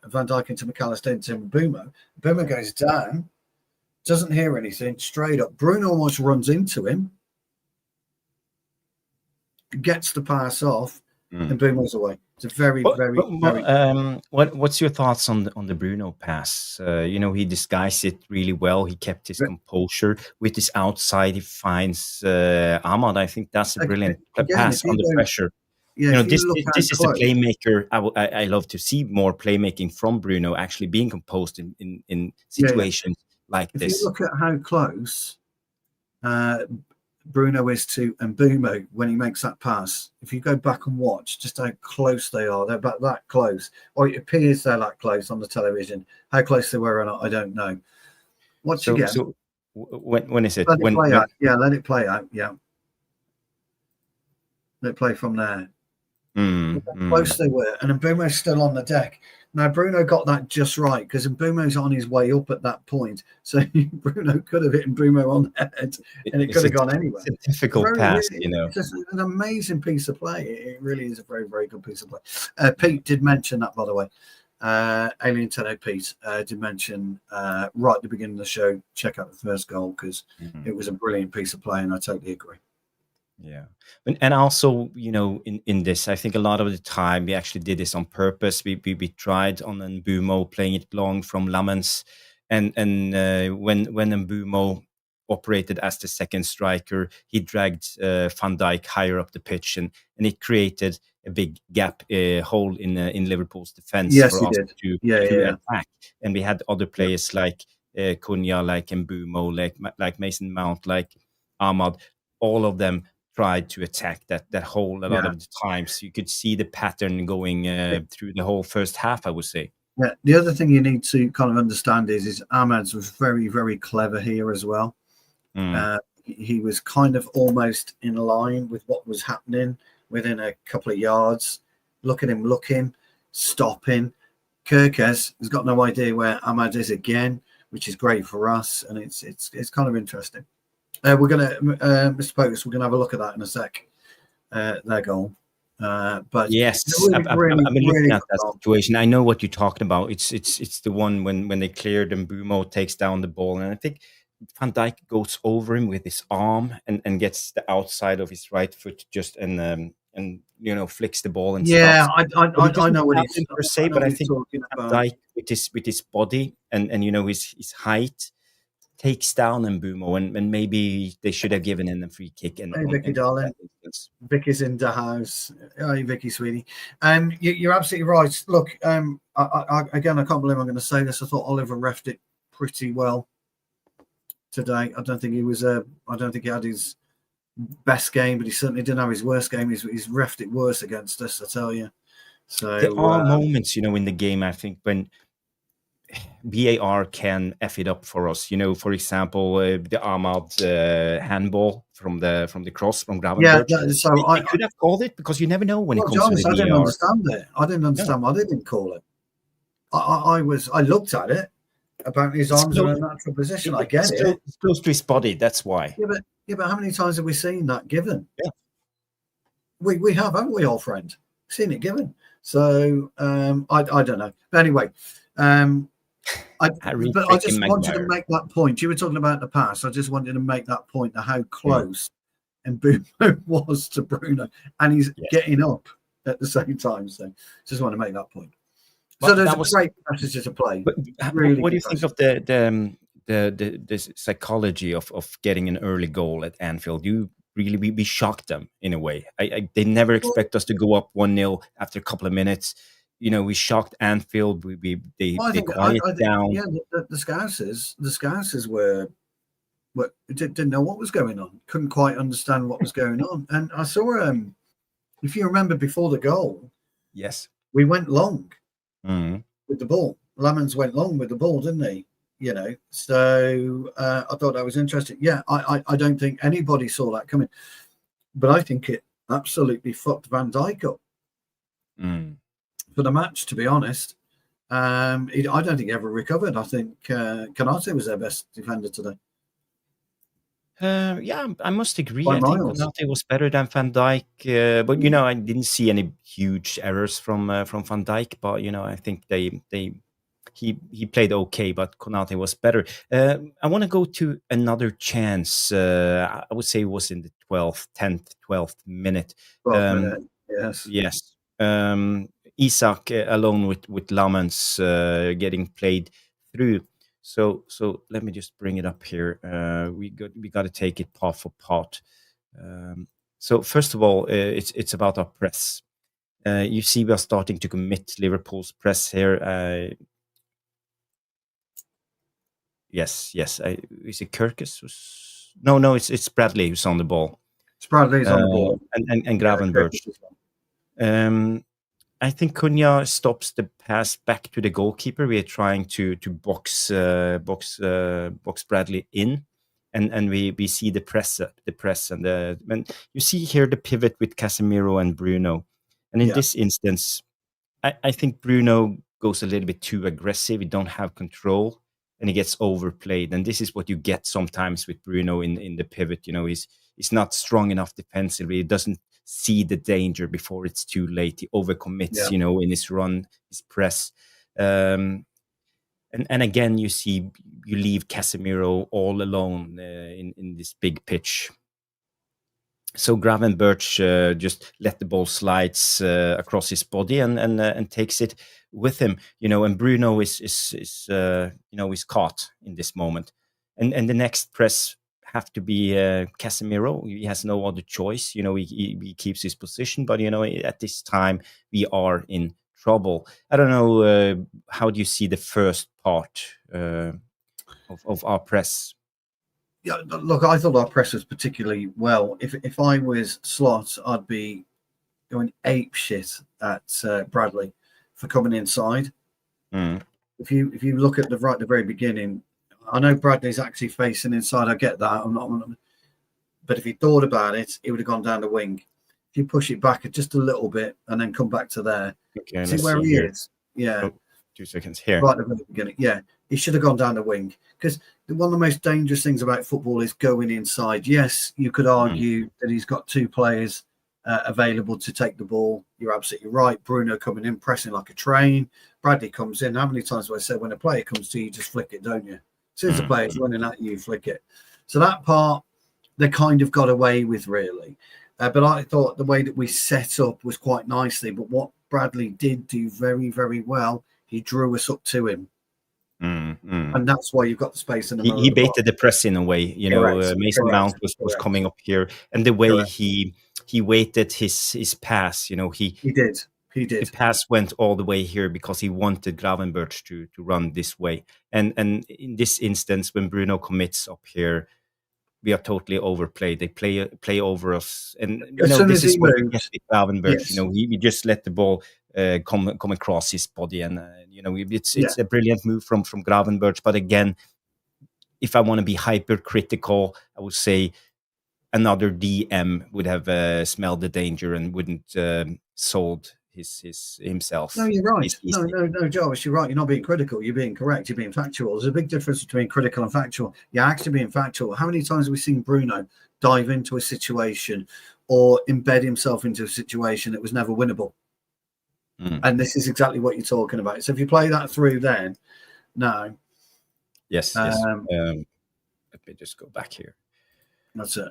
Van Dijk into McAllister into Embumo. Embumo goes down, doesn't hear anything, straight up. Bruno almost runs into him, gets the pass off, and Embumo's away. It's a very. What's your thoughts on the Bruno pass? He disguised it really well. He kept his composure with his outside. He finds Ahmad. I think that's a brilliant pass under pressure. Yeah, this is a playmaker. I love to see more playmaking from Bruno, actually being composed in situations like this. If you look at how close Bruno is to Embumo when he makes that pass, if you go back and watch just how close they are, they're about that close, or it appears they're that close on the television. How close they were or not, I don't know. Watch again. So when is it? Let it play out. Yeah, let it play out. Yeah, let it play from there. How close they were, and Mbumo's still on the deck. Now Bruno got that just right, because Mbumo's on his way up at that point, so Bruno could have hit Embumo on the head, and it could have gone anywhere. It's a difficult pass, It's just an amazing piece of play. It really is a very, very good piece of play. Pete did mention that, by the way. Alien Tenno Pete did mention right at the beginning of the show, check out the first goal, because it was a brilliant piece of play, and I totally agree. Yeah. And also, in this, I think a lot of the time we actually did this on purpose. We tried on Embumo playing it long from Lammens. And when Embumo operated as the second striker, he dragged Van Dijk higher up the pitch, and it created a big gap, hole in Liverpool's defense for us to attack. And we had other players like Cunha, like Embumo, like Mason Mount, like Ahmad, all of them tried to attack that hole a lot of the times. You could see the pattern going through the whole first half, I would say. Yeah. The other thing you need to kind of understand is Ahmad's was very, very clever here as well. He was kind of almost in line with what was happening within a couple of yards. Look at him looking, stopping. Kirkes has got no idea where Ahmad is again, which is great for us, and it's kind of interesting. We're going to, Mr. Pogus, we're going to have a look at that in a sec. Their goal. But Yes, really, I've really, been looking really at that good. situation. I know what you're talking about. It's the one when they cleared and Embumo takes down the ball, and I think Van Dijk goes over him with his arm and gets the outside of his right foot just and flicks the ball and Yeah, stops. I, But I, it I doesn't know what tap he's, him per I se. know But what I he's think talking Van about. Dijk with his body and his height takes down Embumo, and maybe they should have given him a free kick. Hey, Vicky, darling. Vicky's in the house. Hi, Vicky, sweetie. You're absolutely right. Look, again, I can't believe I'm going to say this. I thought Oliver refed it pretty well today. I don't think he had his best game, but he certainly didn't have his worst game. He's refed it worse against us, I tell you. So There are moments, in the game, I think, when VAR can F it up for us. For example, the Ahmad handball from the cross from yeah. Gravenberch. So They could have called it because you never know when it comes Jarvis, to I the didn't VAR. understand it. I didn't understand why they didn't call it. I looked at it. Apparently, his arms are in a natural position. I get it. It's close to his body. That's why. Yeah, but how many times have we seen that given? Yeah. We have, haven't we, old friend? Seen it given. So I don't know. But anyway, I just wanted to make that point. You were talking about the pass. I just wanted to make that point of how close Embumo was to Bruno, and he's getting up at the same time. So just want to make that point. So there's a great passage to play. But really what do you think of the psychology of getting an early goal at Anfield? We shocked them in a way. They never expect us to go up 1-0 after a couple of minutes. We shocked Anfield. They quieted down. Yeah, the Scousers were didn't know what was going on. Couldn't quite understand what was going on. And I saw if you remember before the goal, yes, we went long with the ball. Lammens went long with the ball, didn't he? So I thought that was interesting. Yeah, I don't think anybody saw that coming, but I think it absolutely fucked Van Dijk up for the match. To be honest, I don't think he ever recovered. I think Konate was their best defender today. Yeah, I must agree. By I think miles. Konate was better than Van Dijk, but I didn't see any huge errors from Van Dijk. But I think he played okay, but Konate was better. I want to go to another chance. I would say it was in the 12th minute. 12th minute, yes. Isak alone with Lammens getting played through. So let me just bring it up here. We got to take it part for part. So first of all, it's about our press. You see, we are starting to commit Liverpool's press here. Yes. Is it Kirkus? No. It's Bradley who's on the ball. Bradley's on the ball, and Gravenberch. I think Cunha stops the pass back to the goalkeeper. We are trying to box Bradley in, and we see the press and you see here the pivot with Casemiro and Bruno, and in this instance, I think Bruno goes a little bit too aggressive. He don't have control, and he gets overplayed. And this is what you get sometimes with Bruno in the pivot. He's not strong enough defensively. He doesn't see the danger before it's too late. He overcommits, in his run, his press. And again, you leave Casemiro all alone in this big pitch. So Gravenberch just let the ball slides across his body and takes it with him, and Bruno is caught in this moment, and the next press have to be Casemiro. He has no other choice. He keeps his position, but at this time we are in trouble. I don't know. How do you see the first part of our press? Yeah, look, I thought our press was particularly well. If I was Slot, I'd be going ape shit at Bradley for coming inside. If you look at the very beginning, I know Bradley's actually facing inside. I get that. I'm not, but if he thought about it, he would have gone down the wing. If you push it back just a little bit and then come back to there, see where he is. Yeah. Oh, 2 seconds here. Right at the very beginning. Yeah, he should have gone down the wing, because one of the most dangerous things about football is going inside. Yes, you could argue that he's got two players available to take the ball. You're absolutely right. Bruno coming in, pressing like a train. Bradley comes in. How many times have I said when a player comes to you, just flick it, don't you? As soon as the player's running at you, flick it. So that part, they kind of got away with, really. But I thought the way that we set up was quite nicely. But what Bradley did do very, very well, he drew us up to him. And that's why you've got the space in the middle. He baited the press in a way. You know, Mason Mount was coming up here. And the way he weighted his pass, you know, he did. The pass went all the way here because he wanted Gravenberch to run this way. And in this instance, when Bruno commits up here, we are totally overplayed. They play over us, and you know this is what we get with Gravenberch. Yes. You know, we just let the ball come across his body, and you know it's a brilliant move from Gravenberch. But again, if I want to be hypercritical, I would say another DM would have smelled the danger and wouldn't sold himself. No, you're right. No, Jarvis, you're right. You're not being critical. You're being correct. You're being factual. There's a big difference between critical and factual. You're actually being factual. How many times have we seen Bruno dive into a situation or embed himself into a situation that was never winnable? And this is exactly what you're talking about. So if you play that through, then no. Yes. Let me just go back here. That's it.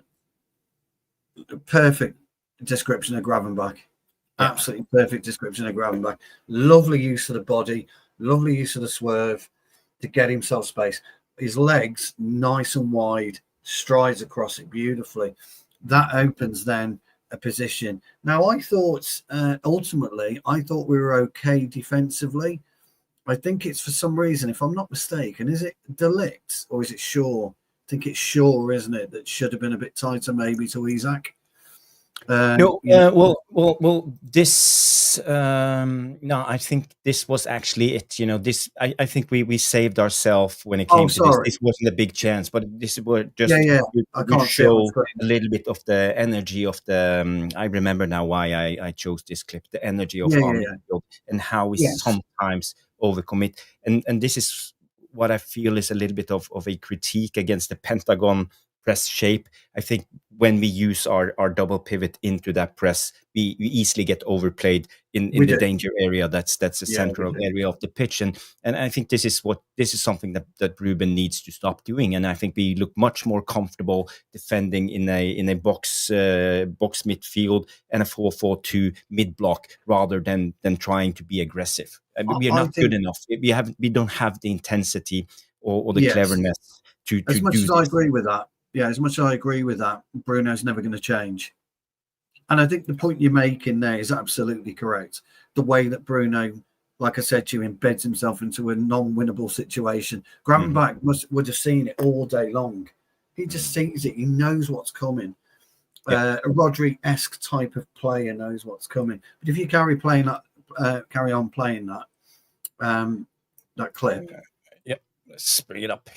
Perfect description of Gravenbach. Absolutely perfect description of Gravenbach. Lovely use of the body, lovely use of the swerve to get himself space. His legs nice and wide, strides across it beautifully. That opens then a position. Now, I thought ultimately, I thought we were okay defensively. I think it's for some reason, if I'm not mistaken, is it De Ligt or is it Shaw? I think it's Shaw, isn't it? That should have been a bit tighter maybe to Isak. Well, this no, I think this was actually it. You know, this I think we saved ourselves when it came to this. This wasn't a big chance, but this was just to show a little bit of the energy of the. I remember now why I chose this clip. The energy of our midfield and how we sometimes overcommit, and this is what I feel is a little bit of a critique against the Pentagon press shape. I think when we use our double pivot into that press, we easily get overplayed in the danger area. That's the central area of the pitch, and I think this is something that Rúben needs to stop doing. And I think we look much more comfortable defending in a box midfield and a 4-4-2 mid block rather than trying to be aggressive. We are not good enough. We don't have the intensity or the cleverness to as much do as this. I agree with that. Yeah, as much as I agree with that, Bruno's never going to change. And I think the point you're making there is absolutely correct. The way that Bruno, like I said to you, embeds himself into a non-winnable situation. Gravenbach would have seen it all day long. He just sees it. He knows what's coming. A Rodri-esque type of player knows what's coming. But if you carry on playing that clip. Let's bring it up.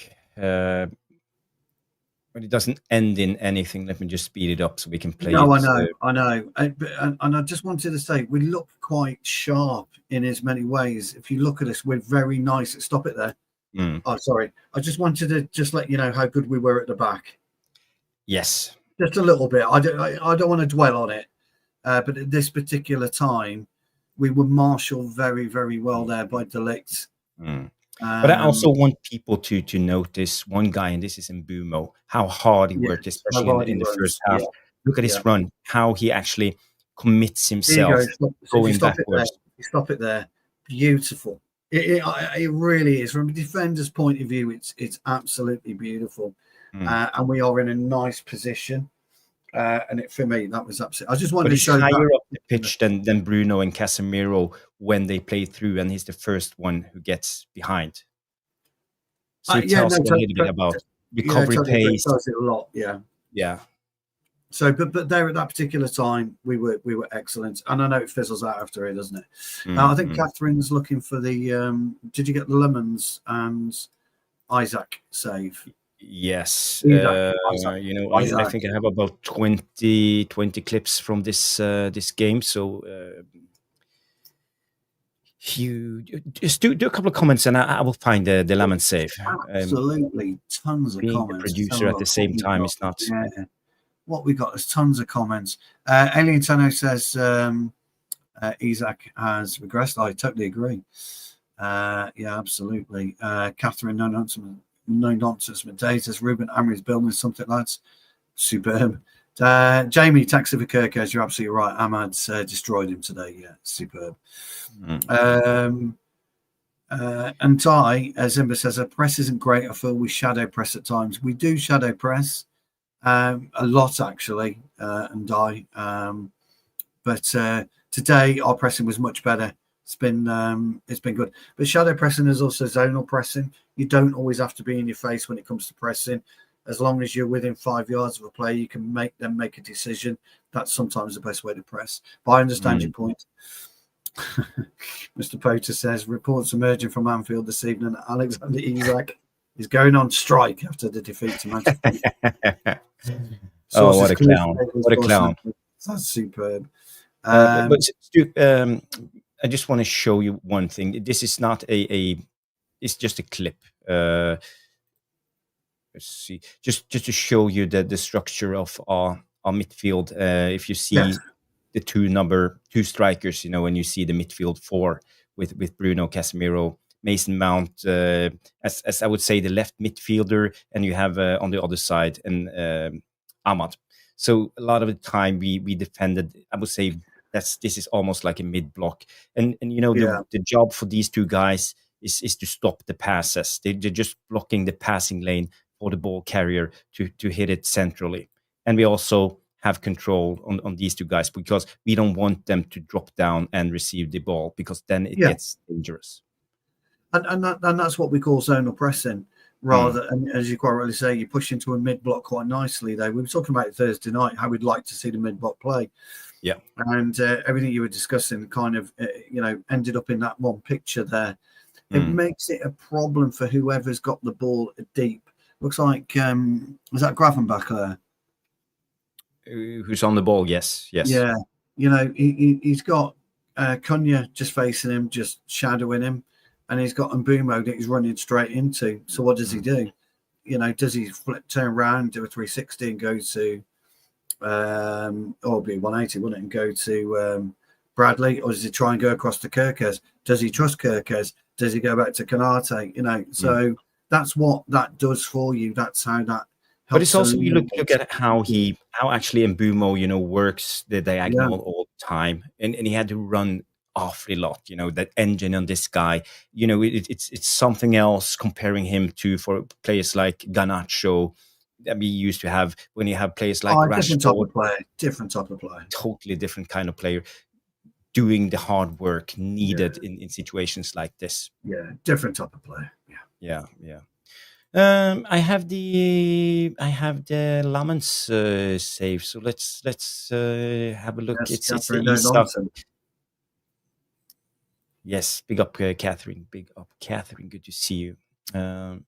But it doesn't end in anything. Let me just speed it up so we can play it. I know. And I just wanted to say, we look quite sharp in as many ways. If you look at us, we're very nice. Stop it there. Oh, sorry. I just wanted to let you know how good we were at the back. Yes. Just a little bit. I don't want to dwell on it. But at this particular time, we were marshaled very, very well there by De Ligt. But I also want people to notice one guy, and this is Embumo, how hard he worked, especially in the first half. Look at his run, how he actually commits himself going backwards. Stop it there. Beautiful. It really is. From a defender's point of view, it's absolutely beautiful. And we are in a nice position. And for me, that was absolutely. I just wanted to show higher up the pitch than Bruno and Casemiro when they play through, and he's the first one who gets behind. So it tells a little bit about recovery pace. It tells it a lot, yeah. So, but there at that particular time, we were excellent, and I know it fizzles out after it, doesn't it? I think Catherine's looking for the. Did you get the Lammens and Isak save? Yes, I think I have about 20 clips from this game. So you just do a couple of comments, and I will find the Lammens save. Absolutely, tons of being comments. The producer at the same time is not. what we got? There's tons of comments. Alien Tano says Isaac has regressed. I totally agree. Yeah, absolutely. Catherine, no nonsense. Day says Rúben Amorim's building something, lads. Superb. Jamie, taxi for Kirkes, you're absolutely right. Ahmad's destroyed him today. Yeah, superb. And Ty, as Zimba says, a press isn't great. I feel we shadow press at times. We do shadow press a lot, actually, and Die. But today our pressing was much better. It's been good. But shadow pressing is also zonal pressing. You don't always have to be in your face when it comes to pressing. As long as you're within 5 yards of a player, you can make a decision. That's sometimes the best way to press. But I understand your point. Mr. Potter says reports emerging from Anfield this evening. Alexander Isak is going on strike after the defeat to Manchester. Oh, what a clown! What a clown! That's superb. But Stu, I just want to show you one thing. This is not it's just a clip. Let's see, just to show you the structure of our midfield. If you see the two strikers, when you see the midfield four with Bruno, Casemiro, Mason Mount, as I would say, the left midfielder, and you have on the other side and Ahmad. So a lot of the time we defended. I would say this is almost like a mid block, and the job for these two guys is to stop the passes. They're just blocking the passing lane for the ball carrier to hit it centrally. And we also have control on these two guys because we don't want them to drop down and receive the ball because then it gets dangerous. And that's what we call zonal pressing. Rather, and as you quite rightly say, you push into a mid block quite nicely. Though we were talking about Thursday night how we'd like to see the mid block play. Yeah, and everything you were discussing kind of ended up in that one picture there. It makes it a problem for whoever's got the ball deep. Looks like was that Gravenbach there? Who's on the ball? Yes. Yeah, he's got Cunha just facing him, just shadowing him. And he's got Embumo that he's running straight into. So what does he do? Does he turn around, do a 360 and go to, or be 180, wouldn't it, and go to Bradley? Or does he try and go across to Kirkes? Does he trust Kirkes? Does he go back to Canate? So that's what that does for you. That's how that helps. But it's also, you look at how actually Embumo, works the diagonal all the time. And he had to run awfully lot, that engine on this guy, it's something else comparing him to for players like Garnacho that we used to have when you have players like Rashford. Different type of player, totally different kind of player doing the hard work needed in situations like this. Yeah, different type of player. Yeah. I have the Lammens save, so let's have a look. Yes, it's the stuff. Yes, big up, Catherine. Big up, Catherine. Good to see you. Let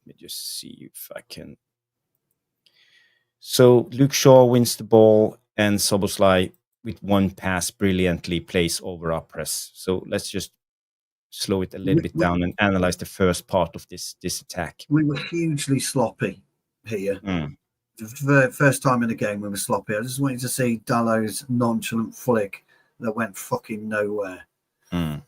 me just see if I can. So Luke Shaw wins the ball, and Szoboszlai with one pass brilliantly plays over our press. So let's just slow it a little bit down and analyze the first part of this attack. We were hugely sloppy here. The first time in the game we were sloppy. I just wanted to see Dallow's nonchalant flick that went fucking nowhere. But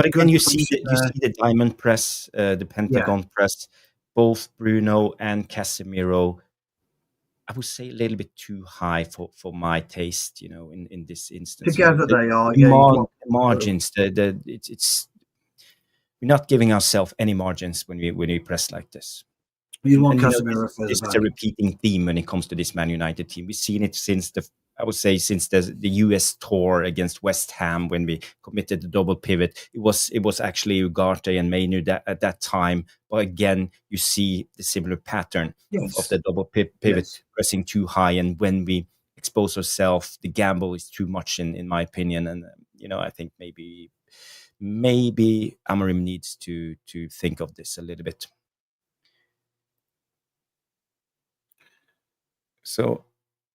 again, you see the diamond press, the pentagon press. Both Bruno and Casemiro, I would say a little bit too high for my taste. In this instance, together they are. Margins. It's we're not giving ourselves any margins when we press like this. You want Casemiro this is a repeating theme when it comes to this Man United team. We've seen it since the US tour against West Ham when we committed the double pivot. It was actually Ugarte and Mainu at that time. But again, you see the similar pattern of the double pivot pressing too high, and when we expose ourselves, the gamble is too much in my opinion. And I think maybe Amorim needs to think of this a little bit. So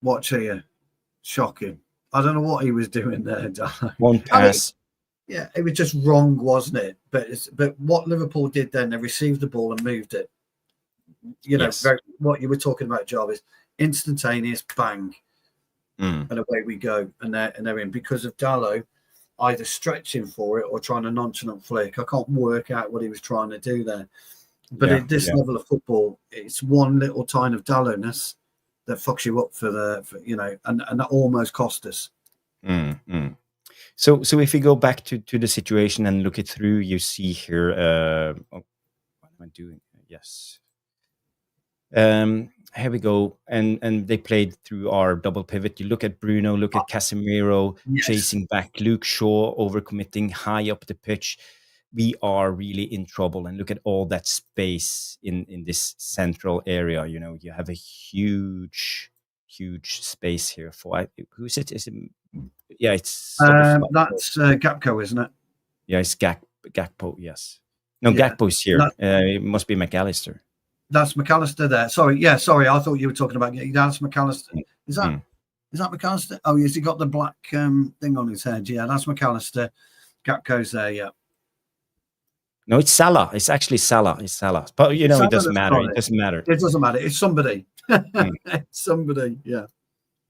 watch here. Shocking. I don't know what he was doing there, Darren. One pass. It was just wrong, wasn't it? But what Liverpool did then, they received the ball and moved it. What you were talking about, Jarvis, instantaneous bang, and away we go, and they're in because of Dalot either stretching for it or trying a nonchalant flick. I can't work out what he was trying to do there. But at this level of football, it's one little tine of Dalotness that fucks you up for and that almost cost us. So if we go back to the situation and look it through, you see here. What am I doing? Yes. Here we go, and they played through our double pivot. You look at Bruno, look at Casemiro chasing back, Luke Shaw overcommitting high up the pitch. We are really in trouble, and look at all that space in this central area. You have a huge space here for who's it? Is it? Yeah, it's that's Gakpo, isn't it? Yeah, it's Gakpo. Yes, no, Gakpo's here. It must be McAllister. That's McAllister there. Sorry. I thought you were talking about that's McAllister. Is that McAllister? Oh, yes, he got the black thing on his head. Yeah, that's McAllister. Gakpo's there. Yeah. No, it's Salah. It's actually Salah. It's Salah. But it doesn't matter. It doesn't matter. It doesn't matter. It's somebody. It's somebody. Yeah.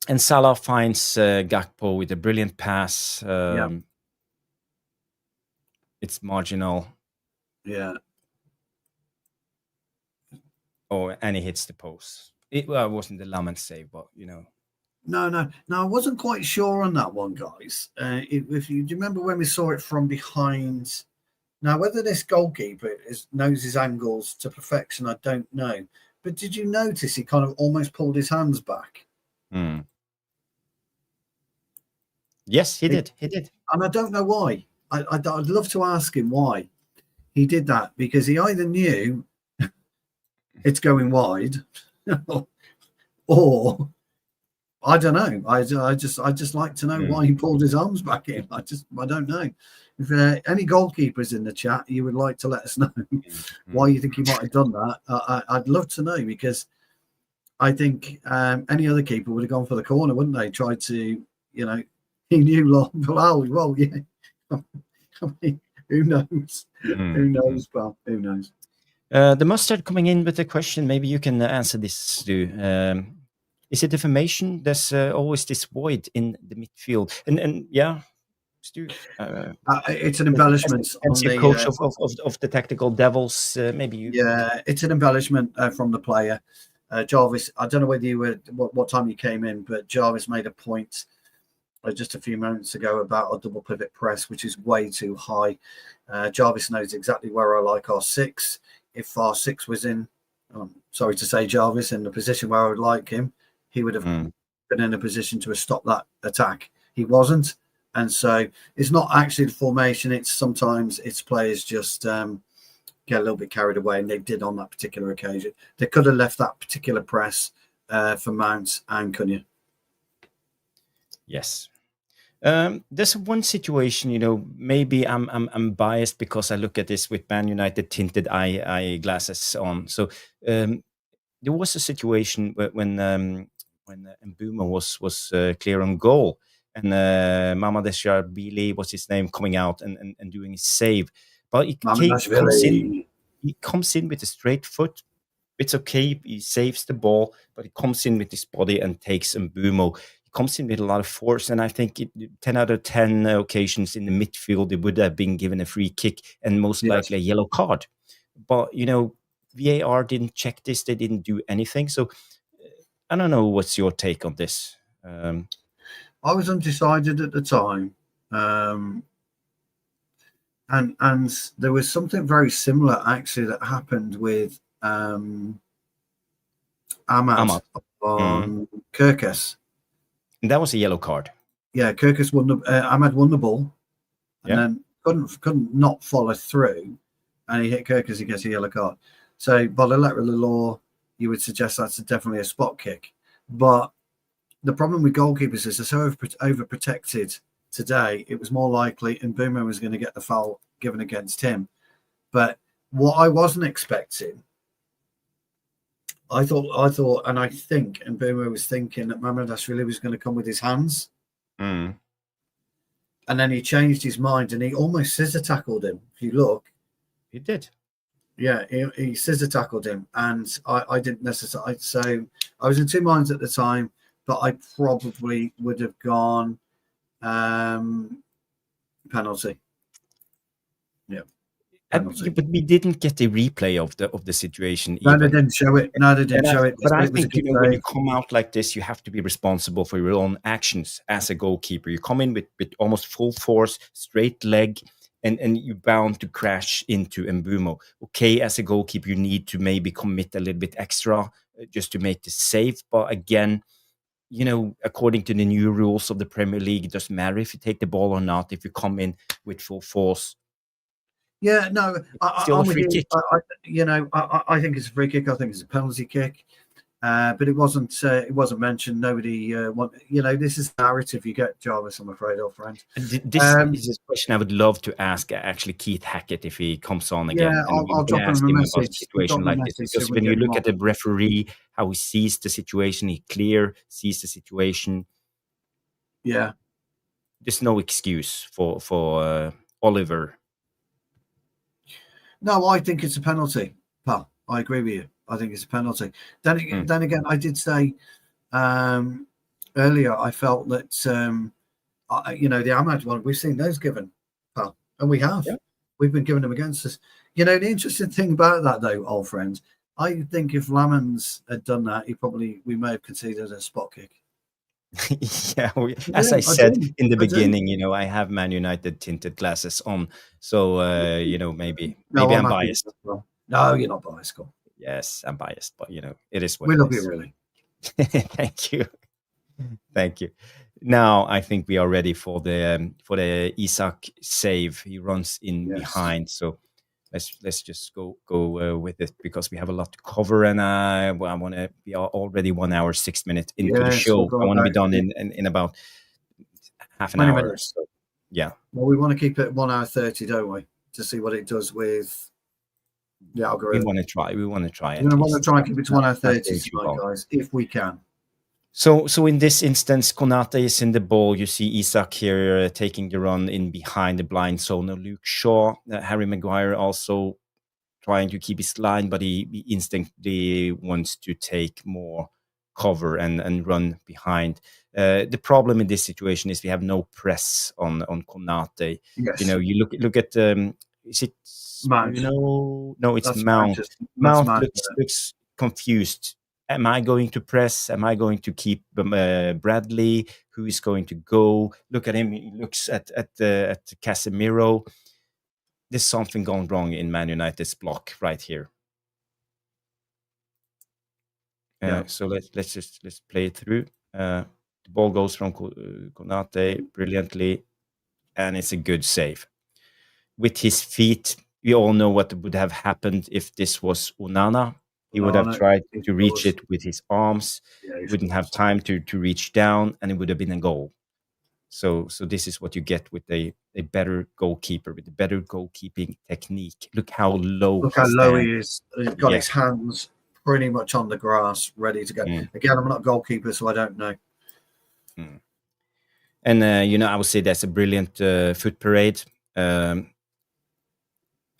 And Salah finds Gakpo with a brilliant pass. It's marginal. Yeah. Oh, and he hits the post. It wasn't the Lammens save, but No, I wasn't quite sure on that one, guys. Do you remember when we saw it from behind? Now, whether this goalkeeper knows his angles to perfection, I don't know. But did you notice he kind of almost pulled his hands back? Yes, he did. He did. And I don't know why. I'd love to ask him why he did that, because he either knew it's going wide or I don't know. I just like to know why he pulled his arms back in. I don't know. If any goalkeepers in the chat, you would like to let us know why you think he might have done that. I'd love to know, because I think any other keeper would have gone for the corner, wouldn't they? Tried to, he knew well, yeah. I mean, who knows? Who knows, pal? Who knows? The Mustard coming in with a question. Maybe you can answer this, Stu. Is it defamation? There's always this void in the midfield, and yeah, Stu. It's an embellishment. As the coach of the Tactical Devils, maybe you. Yeah, it's an embellishment from the player, Jarvis. I don't know whether you were what time you came in, but Jarvis made a point just a few moments ago about a double pivot press, which is way too high. Jarvis knows exactly where I like our six. If our six was in, sorry to say, Jarvis, in the position where I would like him, he would have been in a position to have stopped that attack. He wasn't. And so it's not actually the formation. It's sometimes players just get a little bit carried away, and they did on that particular occasion. They could have left that particular press for Mount and Cunha. Yes. There's one situation, maybe I'm biased because I look at this with Man United tinted eye glasses on. So there was a situation when Embumo was clear on goal, and Mamadeshvili, what's his name, coming out and doing his save, but he comes in with a straight foot. It's okay, he saves the ball, but he comes in with his body and takes Embumo. Comes in with a lot of force, and I think 10 out of 10 occasions in the midfield, it would have been given a free kick and most likely a yellow card. But, VAR didn't check this. They didn't do anything. So I don't know. What's your take on this? I was undecided at the time. And there was something very similar, actually, that happened with Ahmad on Kirkus. And that was a yellow card. Yeah, Kirkus Ahmad won the ball, and then couldn't not follow through, and he hit Kirkus. He gets a yellow card. So by the letter of the law, you would suggest that's definitely a spot kick. But the problem with goalkeepers is they're so overprotected today. It was more likely Embumo was going to get the foul given against him. But what I wasn't expecting, I thought, and I think Embumo was thinking that Mamadashvili was going to come with his hands. And then he changed his mind and he almost scissor tackled him. If you look, he did. Yeah, he scissor tackled him, and I didn't necessarily. So I was in two minds at the time, but I probably would have gone penalty. Yeah, penalty. But we didn't get a replay of the situation. No, even. they didn't show it. No, they didn't show it. But I It was a think, good when you save. come out like this, you have to be responsible for your own actions as a goalkeeper. You come in with almost full force, straight leg, and you're bound to crash into Embumo. Okay, as a goalkeeper, you need to maybe commit a little bit extra just to make the save. But again, according to the new rules of the Premier League, it doesn't matter if you take the ball or not. If you come in with full force, Yeah, no, still a I'm with free you. kick. I think it's a free kick. I think it's a penalty kick. But it wasn't mentioned. Nobody this is the narrative you get, Jarvis, I'm afraid, old friend. This is a question I would love to ask actually Keith Hackett if he comes on again. Yeah, and I'll drop him ask a him about a message. situation like this. Because when you look at the referee, how he sees the situation, he sees the situation. Yeah. There's no excuse for Oliver. No, I think it's a penalty, pal. I agree with you. I think it's a penalty. Then again, I did say earlier, I felt that the Ahmad one, we've seen those given, pal, and we have. Yeah. We've been giving them against us. The interesting thing about that, though, old friends, I think if Lammens had done that, we may have conceded a spot kick. Yeah, as I said in the beginning, I have Man United tinted glasses on, so maybe I'm biased. Well. No, you're not biased, Scott. Yes, I'm biased, but it is what we it love is. you, really. Thank you. Now I think we are ready for the Isak save. He runs in behind, so let's just go with it because we have a lot to cover, and I want to. We are already 1 hour 6 minutes into the show. I want to be done in about half an hour. Minutes. So, yeah. Well, we want to keep it 1 hour 30, don't we? To see what it does with the algorithm. We want to try. We want to try. We want to try and keep it to 1 hour 30 tonight, guys, if we can. So in this instance, Konate is in the ball. You see Isak here taking the run in behind the blind zone of Luke Shaw. Harry Maguire also trying to keep his line, but he instinctively wants to take more cover and run behind. The problem in this situation is we have no press on Konate. Yes. You look at is it Mount? No, it's Mount. Mount looks confused. Am I going to press? Am I going to keep Bradley? Who is going to go? Look at him. He looks at Casemiro. There's something going wrong in Man United's block right here. So let's play it through. The ball goes from Konate brilliantly, and it's a good save. With his feet, we all know what would have happened if this was Onana. He would have tried to reach it with his arms. Wouldn't have time to reach down, and it would have been a goal. So this is what you get with a better goalkeeper, with a better goalkeeping technique. Look how low he is. He's got his hands pretty much on the grass, ready to go. Again, I'm not a goalkeeper, so I don't know. And I would say that's a brilliant foot parade.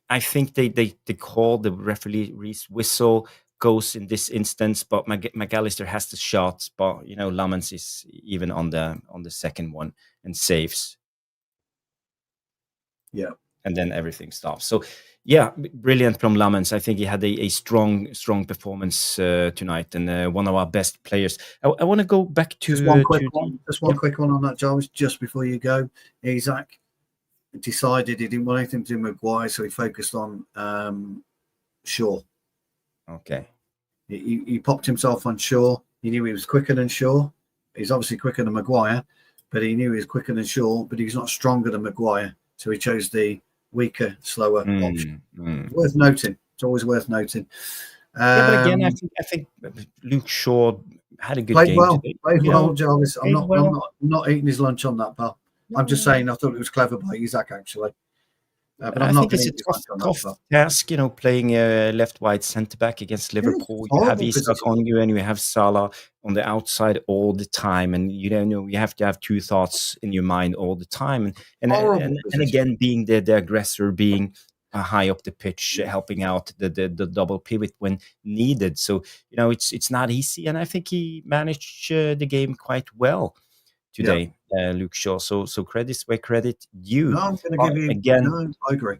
I think they call the referee's whistle goes in this instance, but McAllister has the shot, but Lammens is even on the second one and saves. Yeah, and then everything stops. So yeah, brilliant from Lammens. I think he had a strong performance tonight, and one of our best players. I want to go back to just one quick one on that, Jarvis, just before you go. Isak decided he didn't want anything to do with Maguire, so he focused on Shaw. Okay. He popped himself on Shaw. He knew he was quicker than Shaw. He's obviously quicker than Maguire, but he knew he was quicker than Shaw, but he's not stronger than Maguire. So he chose the weaker, slower option. Worth noting. It's always worth noting. But again, I think Luke Shaw had a good game today. Played well, Jarvis. I'm not eating his lunch on that, pal. I'm just saying I thought it was clever by Isak, actually. But I think it's a tough task, playing a left-wide centre-back against Liverpool. You have Isak on you, and you have Salah on the outside all the time, and you have to have two thoughts in your mind all the time. And again, being the aggressor, being high up the pitch, helping out the double pivot when needed. So it's not easy, and I think he managed the game quite well today, Luke Shaw. So credits where credit due. No, I'm going to give you again. No, I agree.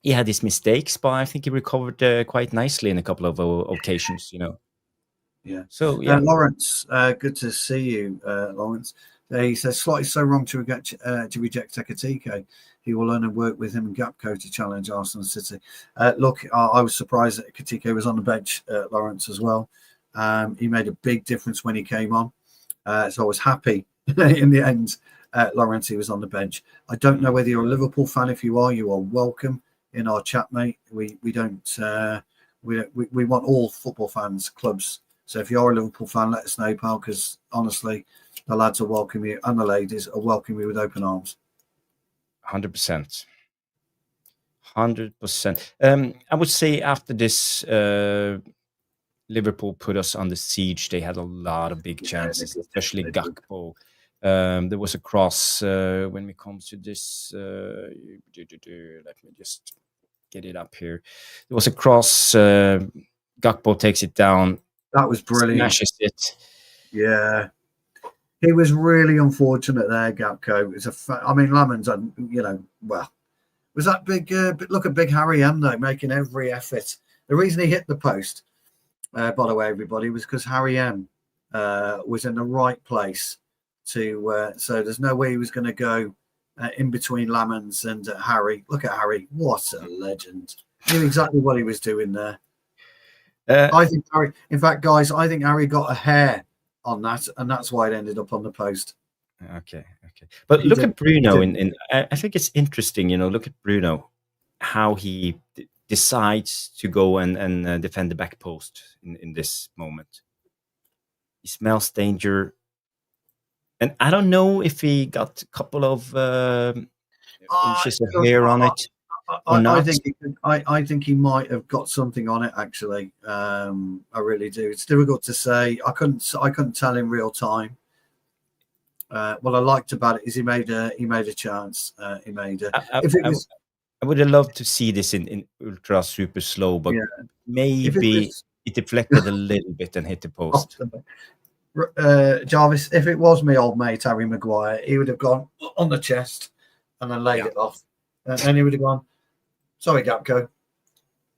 He had his mistakes, but I think he recovered quite nicely in a couple of occasions. Yeah. So yeah, Lawrence, good to see you, Lawrence. He says slightly so wrong to reject Ekitike. He will learn and work with him and Gapco to challenge Arsenal City. Look, I was surprised that Ekitike was on the bench, Lawrence, as well. He made a big difference when he came on. So I was happy in the end. Lawrence, he was on the bench. I don't know whether you're a Liverpool fan. If you are welcome in our chat, mate. We want all football fans, clubs. So if you're a Liverpool fan, let us know, pal, because honestly, the lads will welcome you and the ladies will welcome you with open arms. 100%. 100%. I would say after this, Liverpool put us on the siege. They had a lot of big chances, especially Gakpo. There was a cross when it comes to this. Let me just get it up here. There was a cross. Gakpo takes it down. That was brilliant. Smashes it. Yeah. He was really unfortunate there, Gakpo. Lammens, was that big? Look at Big Harry M, though, making every effort. The reason he hit the post, by the way, everybody, was because Harry M was in the right place so there's no way he was going to go in between Lammens and Harry. Look at Harry. What a legend. He knew exactly what he was doing there. I think Harry, in fact, guys, I think Harry got a hair on that, and that's why it ended up on the post. Okay. But look at Bruno. I think it's interesting, look at Bruno, how he decides to go and defend the back post in this moment. He smells danger. And I don't know if he got a couple of inches of hair on it. I think he might have got something on it. Actually, I really do. It's difficult to say. I couldn't tell in real time. What I liked about it is he made a chance. I would have loved to see this in ultra super slow, but maybe it deflected a little bit and hit the post. Jarvis, if it was my old mate Harry Maguire, he would have gone on the chest and then laid it off, and he would have gone, "Sorry, Gapco,"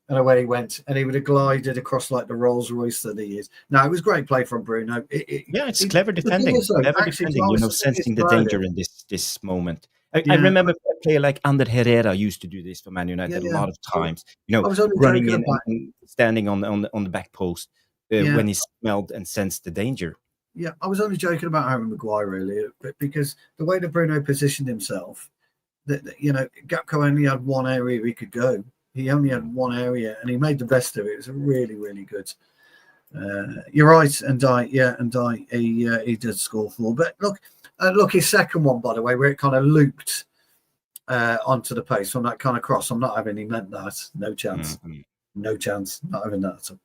and away he went, and he would have glided across like the Rolls Royce that he is. Now it was great play from Bruno. It's clever defending, sensing the danger in this moment. I remember a player like Ander Herrera used to do this for Man United a lot of times. Running in and standing on the back post when he smelled and sensed the danger. Yeah, I was only joking about Harry Maguire really, because the way that Bruno positioned himself, Gapco only had one area he could go. He only had one area, and he made the best of it. It was really, really good. You're right, and he did score 4. But look, his second one, by the way, where it kind of looped onto the post from that kind of cross. I'm not having he meant that. No chance. No chance. Not having that at all.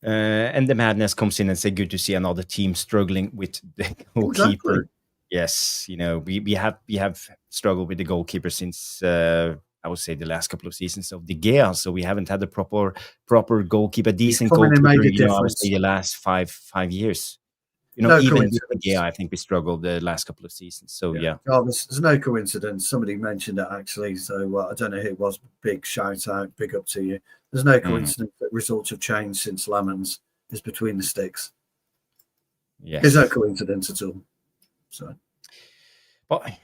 And the madness comes in and say, good to see another team struggling with the goalkeeper. Exactly. Yes, we have struggled with the goalkeeper since I would say the last couple of seasons of De Gea. So we haven't had a proper goalkeeper, decent goalkeeper. I would say the last five years. Even with De Gea, I think we struggled the last couple of seasons. So there's no coincidence. Somebody mentioned it actually. So I don't know who it was. Big shout out, big up to you. There's no coincidence that results have changed since Lammens is between the sticks. Yes. There's no coincidence at all. So, but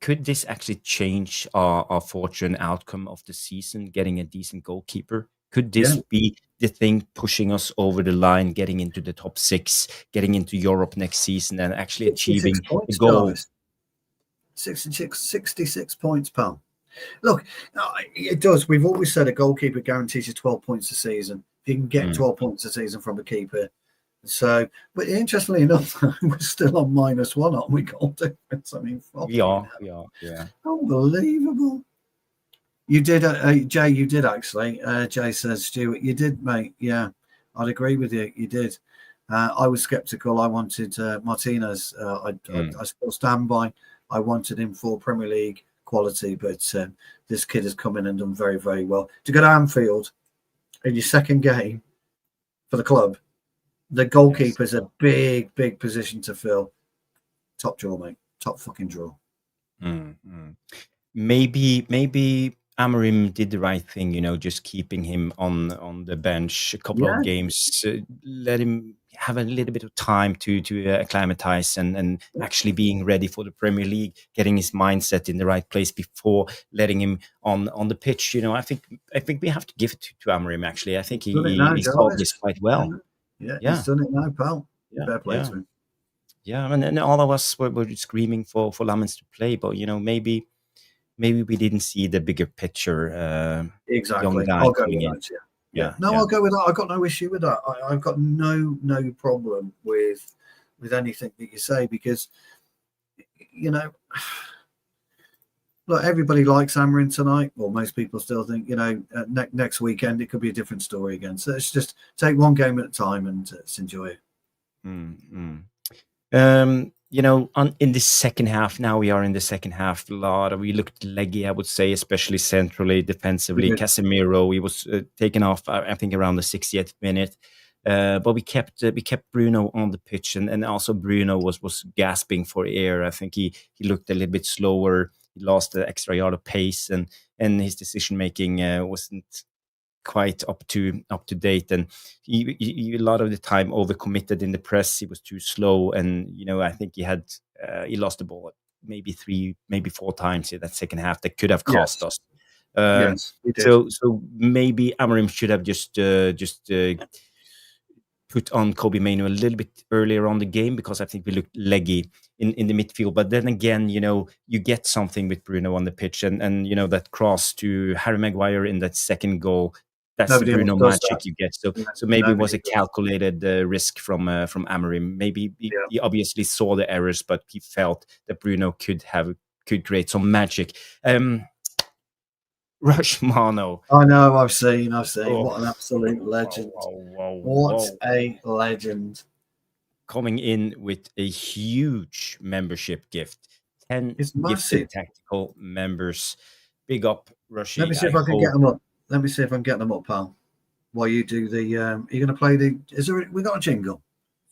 could this actually change our fortune outcome of the season, getting a decent goalkeeper? Could this be the thing pushing us over the line, getting into the top 6, getting into Europe next season, and actually achieving the goal? 66 points, pal. Look, it does. We've always said a goalkeeper guarantees you 12 points a season. If you can get 12 points a season from a keeper. So, but interestingly enough, we're still on -1, aren't we? Goal difference. I mean, we are. Yeah. Unbelievable. You did, Jay. You did actually. Jay says, Stuart, you did, mate. Yeah, I'd agree with you. You did. I was sceptical. I wanted Martinez. I still stand by. I wanted him for Premier League quality, but this kid has come in and done very, very well. To go to Anfield in your second game for the club, the goalkeeper's a big, big position to fill. Top draw, mate. Top fucking draw. Maybe Amorim did the right thing, just keeping him on the bench a couple of games, let him have a little bit of time to acclimatize and actually being ready for the Premier League, getting his mindset in the right place before letting him on the pitch. I think we have to give it to Amorim. Actually, I think he solved this quite well. Yeah, he's done it now, pal. Fair play to him. Yeah, and all of us were screaming for Lammens to play, but maybe we didn't see the bigger picture. Exactly. Young guy I'll go coming with in. that. Yeah. No, I'll go with that. I've got no issue with that. I've got no problem with anything that you say, because look, everybody likes Amorim tonight. Well, most people still think next weekend it could be a different story again. So let's just take one game at a time and let's enjoy it. In the second half, now we are in the second half. We looked leggy, I would say, especially centrally, defensively. Casemiro, he was taken off, I think, around the 60th minute. But we kept Bruno on the pitch, and also Bruno was gasping for air. I think he looked a little bit slower. He lost the extra yard of pace, and his decision making wasn't quite up to date, and he a lot of the time overcommitted in the press. He was too slow, and I think he lost the ball maybe 3, maybe 4 times in that second half that could have cost us. So maybe Amorim should have just put on Kobe Mainoo a little bit earlier on the game, because I think we looked leggy in the midfield. But then again, you get something with Bruno on the pitch, and that cross to Harry Maguire in that second goal. That's the Bruno magic you get. So maybe it was a calculated risk from Amorim. Maybe he obviously saw the errors, but he felt that Bruno could create some magic. Rush Mano. I know, I've seen. What an absolute legend. What a legend. Coming in with a huge membership gift. 10 gifted tactical members. Big up, Rushy. Let me see if I can get them up. Let me see if I can get them up, pal. While you do the, are you going to play the? We got a jingle?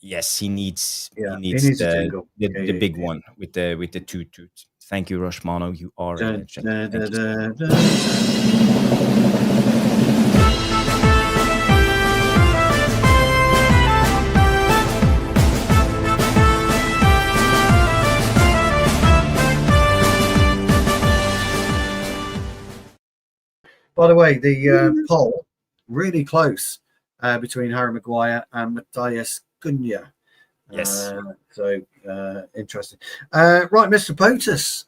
Yes, he needs the jingle. The big one with the toot. Thank you, Rush Mano. You are a legend. By the way, the poll really close between Harry Maguire and Matthias Cunha. Yes. So interesting. Right, Mr. POTUS,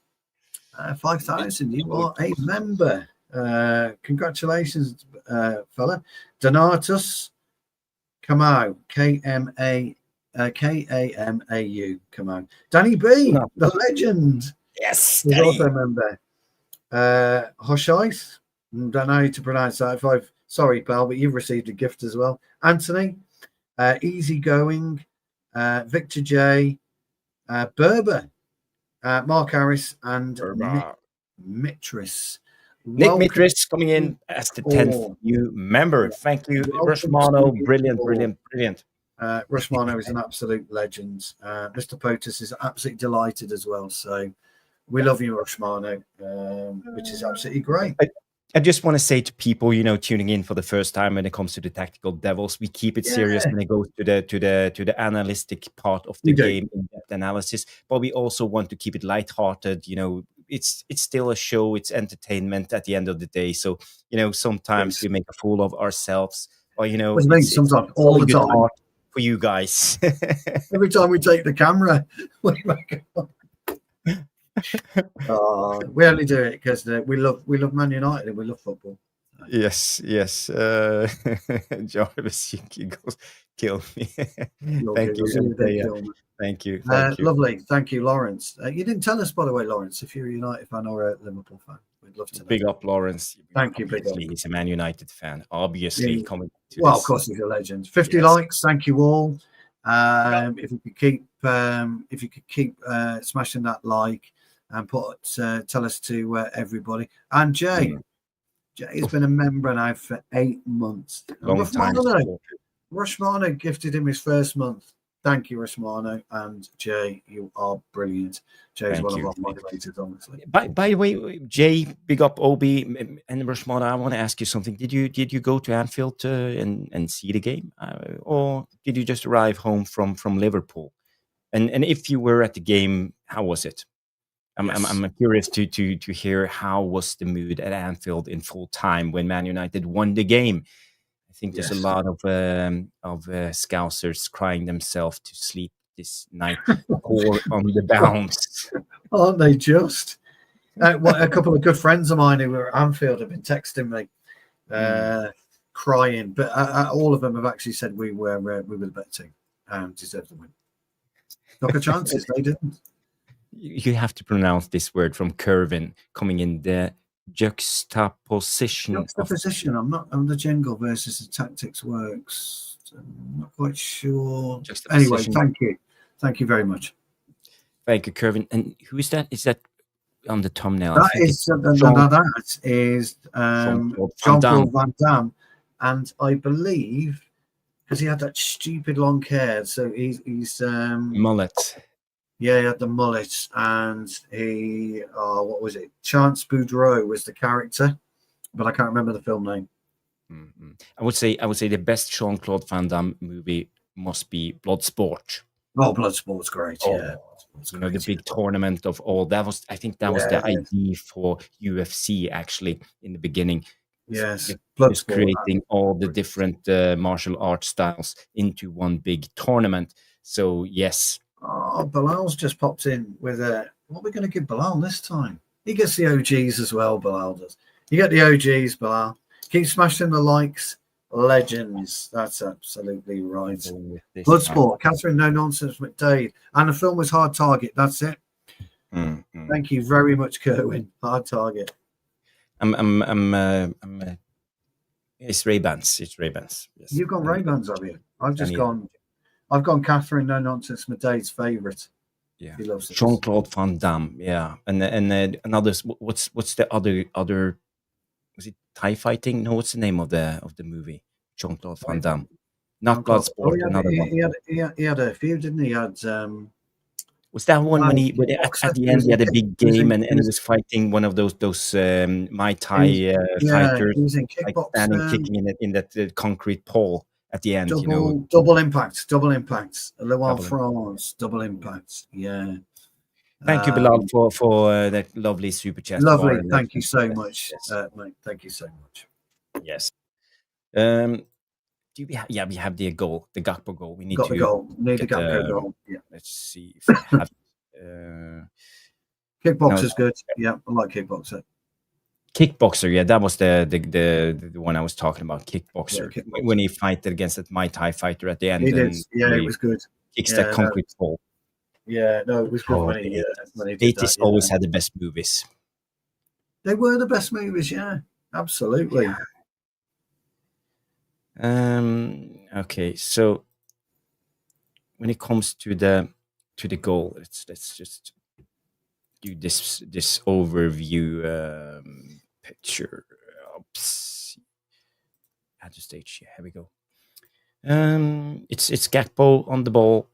5,000. You are a member. Congratulations, fella. Donatus Kamau, Kamau. Kamau. Danny B, the legend. Yes, is also a member. Hoshais. Don't know how to pronounce that. Sorry, pal, but you've received a gift as well. Anthony, Easygoing, Victor J, Berber, Mark Harris, and Mitris. Nick Mitris coming in as the 10th new member. Thank you, Rushmano. Brilliant. Rushmano is an absolute legend. Mr. POTUS is absolutely delighted as well. So we love you, Rushmano, which is absolutely great. I just want to say to people, tuning in for the first time when it comes to the Tactical Devils, we keep it serious when it goes to the analytic part of the game, in-depth analysis. But we also want to keep it lighthearted. It's still a show. It's entertainment at the end of the day. So sometimes we make a fool of ourselves. Or sometimes all the time for you guys. Every time we take the camera, we only do it because we love Man United and we love football. Yes. Jarvis, you goes kill me. Thank you. Lovely. Thank you, Lawrence. You didn't tell us, by the way, Lawrence, if you're a United fan or a Liverpool fan. We'd love to know. Big up, Lawrence. Thank you, big up. He's a Man United fan, obviously. Coming to of course, he's a legend. 50 likes. Thank you all. If you could keep smashing that like. and tell us to everybody. And Jay has been a member now for 8 months. Long time. Rushmano gifted him his first month. Thank you, Rushmano. And Jay, you are brilliant. Jay's one of our moderators, honestly. By the way, Jay, big up Obi and Rushmano. I want to ask you something. Did you go to Anfield and see the game, or did you just arrive home from Liverpool? And if you were at the game, how was it? I'm curious to hear how was the mood at Anfield in full time when Man United won the game. I think there's a lot of Scousers crying themselves to sleep this night or on the bounce. Aren't they just? A couple of good friends of mine who were at Anfield have been texting me, crying. But all of them have actually said we were the better team and deserved the win. Knock a chances, they didn't. You have to pronounce this word from Curvin coming in the juxtaposition. I'm not on the jingle versus the tactics works. I'm not quite sure. Anyway, thank you very much. Thank you, Curvin. And who is that? Is that on the thumbnail? That is Jean-Claude Van Damme, and I believe because he had that stupid long hair, so he's mullet. Yeah, he had the mullet, and he what was it? Chance Boudreau was the character, but I can't remember the film name. Mm-hmm. I would say the best Jean-Claude Van Damme movie must be Bloodsport. Oh, Bloodsport's great. Yeah, the big tournament of all that was. I think that was the idea for UFC actually in the beginning. Yes, just creating all the different martial arts styles into one big tournament. So yes. Oh, Bilal's just popped in with what are we going to give Bilal this time? He gets the OGs as well, Bilal does. You get the OGs, Bilal. Keep smashing the likes. Legends. That's absolutely right. Bloodsport, Catherine No Nonsense McDade. And the film was Hard Target. That's it. Thank you very much, Kerwin. Hard Target. It's Ray-Bans. It's Ray-Bans. Yes. You've gone Ray-Bans, have you? I've gone Catherine No Nonsense McDade's favourite. Yeah, he loves it. Jean-Claude Van Damme. Yeah, and another. What's the other? Was it Thai fighting? No, what's the name of the movie? Jean-Claude Van Damme. Not Bloodsport. Another one. He had a few, didn't he? He had. Was that one when at the end he had a big game and he was fighting one of those Muay Thai fighters, he was in kickboxing, like standing kicking in that concrete pole at the end, double impact, Le France, double impact. Yeah. Thank you, Bilal, for that lovely super chat. Lovely, thank you so much, mate. Thank you so much. Yes. We have the goal, the Gakpo goal. We need the goal. Need the Gakpo goal. Yeah. Let's see if I have. Kickboxer's good. Yeah, I like Kickboxer. Kickboxer, yeah, that was the one I was talking about. Kickboxer, when he fighted against that Muay Thai fighter at the end. He did. Yeah, it was good. Kicks that concrete pole. Yeah, no, it was good when he did 80s always had the best movies. They were the best movies, yeah, absolutely. Yeah. Okay, so when it comes to the goal, let's just do this overview picture. Oops. Add to stage. Yeah, here we go. It's Gakpo on the ball,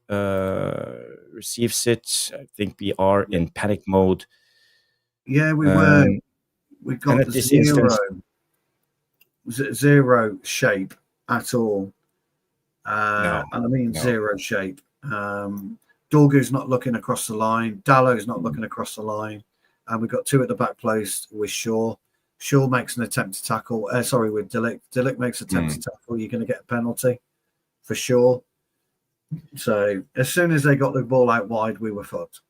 receives it. I think we are in panic mode. Yeah, we were. We got the zero shape at all. No, and I mean zero shape. Dorgu's not looking across the line. Dallow's not looking across the line. And we've got two at the back post with Shaw. Shaw makes an attempt to tackle. With Dilick. Dilick makes an attempt to tackle. You're going to get a penalty for sure. So as soon as they got the ball out wide, we were fucked.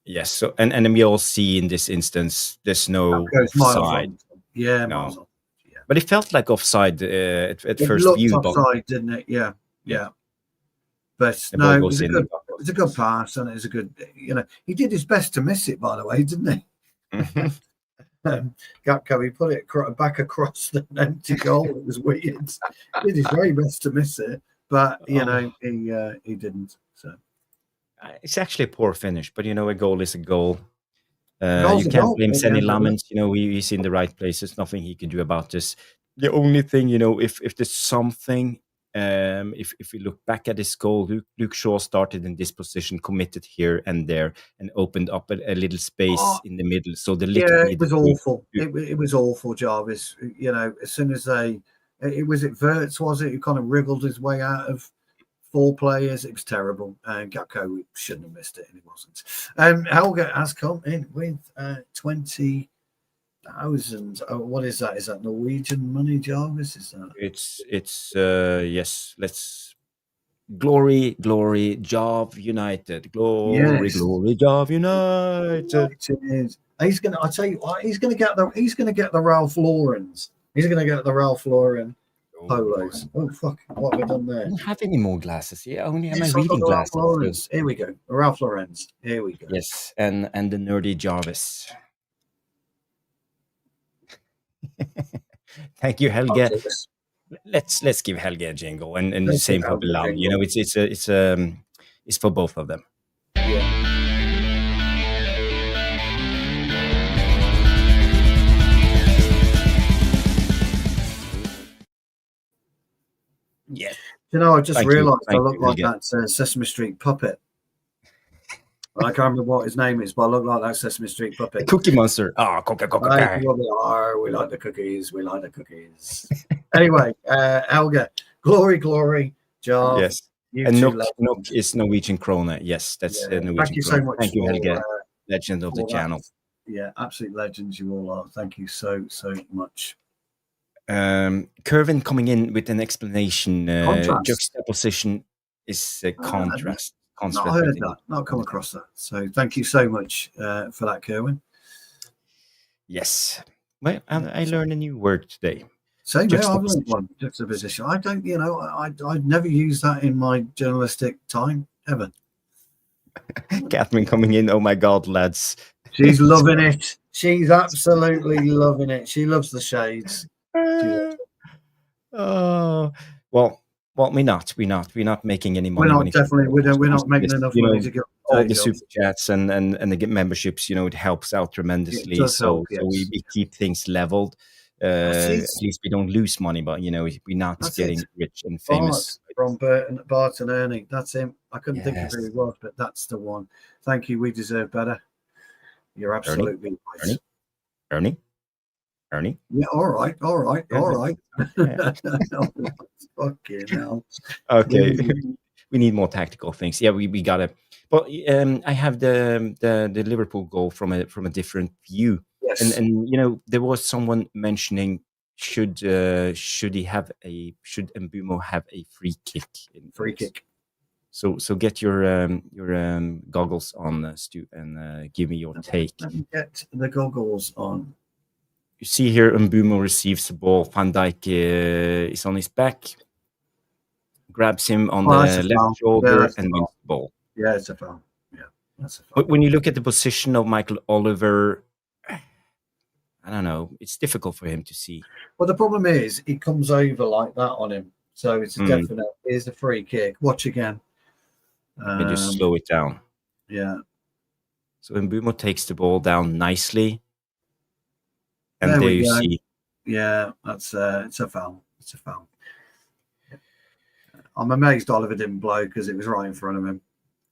Yes. So and then we all see in this instance there's no offside. Yeah, no. Yeah. But it felt like offside at first looked view. Offside, didn't it? Yeah. But no, it was a good pass, and it was a good. He did his best to miss it. By the way, didn't he? Gakpo, he put it back across the empty goal. It was weird. He did his very best to miss it, but he didn't. So it's actually a poor finish, but a goal is a goal. Goal's You a can't goal blame at the Senny end of it. Lammens. He's in the right place. There's nothing he can do about this. The only thing, if there's something, if we look back at his goal, Luke Shaw started in this position, committed here and there, and opened up a little space Oh, in the middle. So the lick yeah, it needed was awful. It was awful, Jarvis. As soon as it was Verts, was it? Who kind of wriggled his way out of 4 players. It was terrible. And Gakpo shouldn't have missed it, and he wasn't. Helga has come in with 20,000. Oh, what is that? Is that Norwegian money, Jarvis? Is that? It's yes. Let's glory, Jov United, glory, Yes. Jov United. He's gonna. I tell you what. He's gonna get the Ralph Laurens. He's gonna get the Ralph Lauren polos. Oh fuck! What have I done I there? don't have any more glasses. Yeah, only have my Yes, I've got reading the Ralph glasses. Laurens. Here we go. The Ralph Laurens. Here we go. Yes, and the nerdy Jarvis. Thank you, Helge. Let's give Helge a jingle, and the Let's same give for Helge a Bilal. jingle. It's for both of them. Yeah. Yeah. I just realised I Thank look you, like Helge. that Sesame Street puppet. I can't remember what his name is, but I look like that Sesame Street The puppet. Cookie Monster. Ah, People are, we like the cookies. We like the cookies. Anyway, Helge, glory, Jar. Yes. You And two Nok is Norwegian krona. Yes, that's Norwegian Thank you krona. so much. Thank you, for, Helge, legend of the channel. Yeah, absolute legends you all are. Thank you so much. Kervin coming in with an explanation. Contrast. Juxtaposition is a contrast. Not heard that. Not come across that. So thank you so much for that, Kerwin. Yes. Well, I learned a new word today. Same here. I've learned one. Juxtaposition. I don't. I'd never use that in my journalistic time ever. Catherine coming in. Oh my God, lads. She's loving it. She's absolutely loving it. She loves the shades. Oh well, we're not making any money. We're not making enough money to get all the super chats and the memberships. It helps out tremendously. So we keep things leveled. At least we don't lose money, but we're not getting rich and famous. From Bart and Ernie. That's him. I couldn't think of who he was, but that's the one. Thank you. We deserve better. You're absolutely right. Ernie. Yeah, all right. Fucking hell. Okay. We need more tactical things. Yeah, we gotta. But I have the Liverpool goal from a different view. Yes. And there was someone mentioning should Embumo have a free kick? Free kick. So get your goggles on, Stu, and give me your take. Let me get the goggles on. You see here, Embumo receives the ball. Van Dijk is on his back, grabs him on the left shoulder, and wins the ball. Yeah, it's a foul. Yeah, that's a foul. But when you look at the position of Michael Oliver, I don't know. It's difficult for him to see. Well, the problem is he comes over like that on him, so it's a definite. Here's a free kick. Watch again. And just slow it down. Yeah. So Embumo takes the ball down nicely. And there you see. Yeah, it's a foul. It's a foul. I'm amazed Oliver didn't blow because it was right in front of him.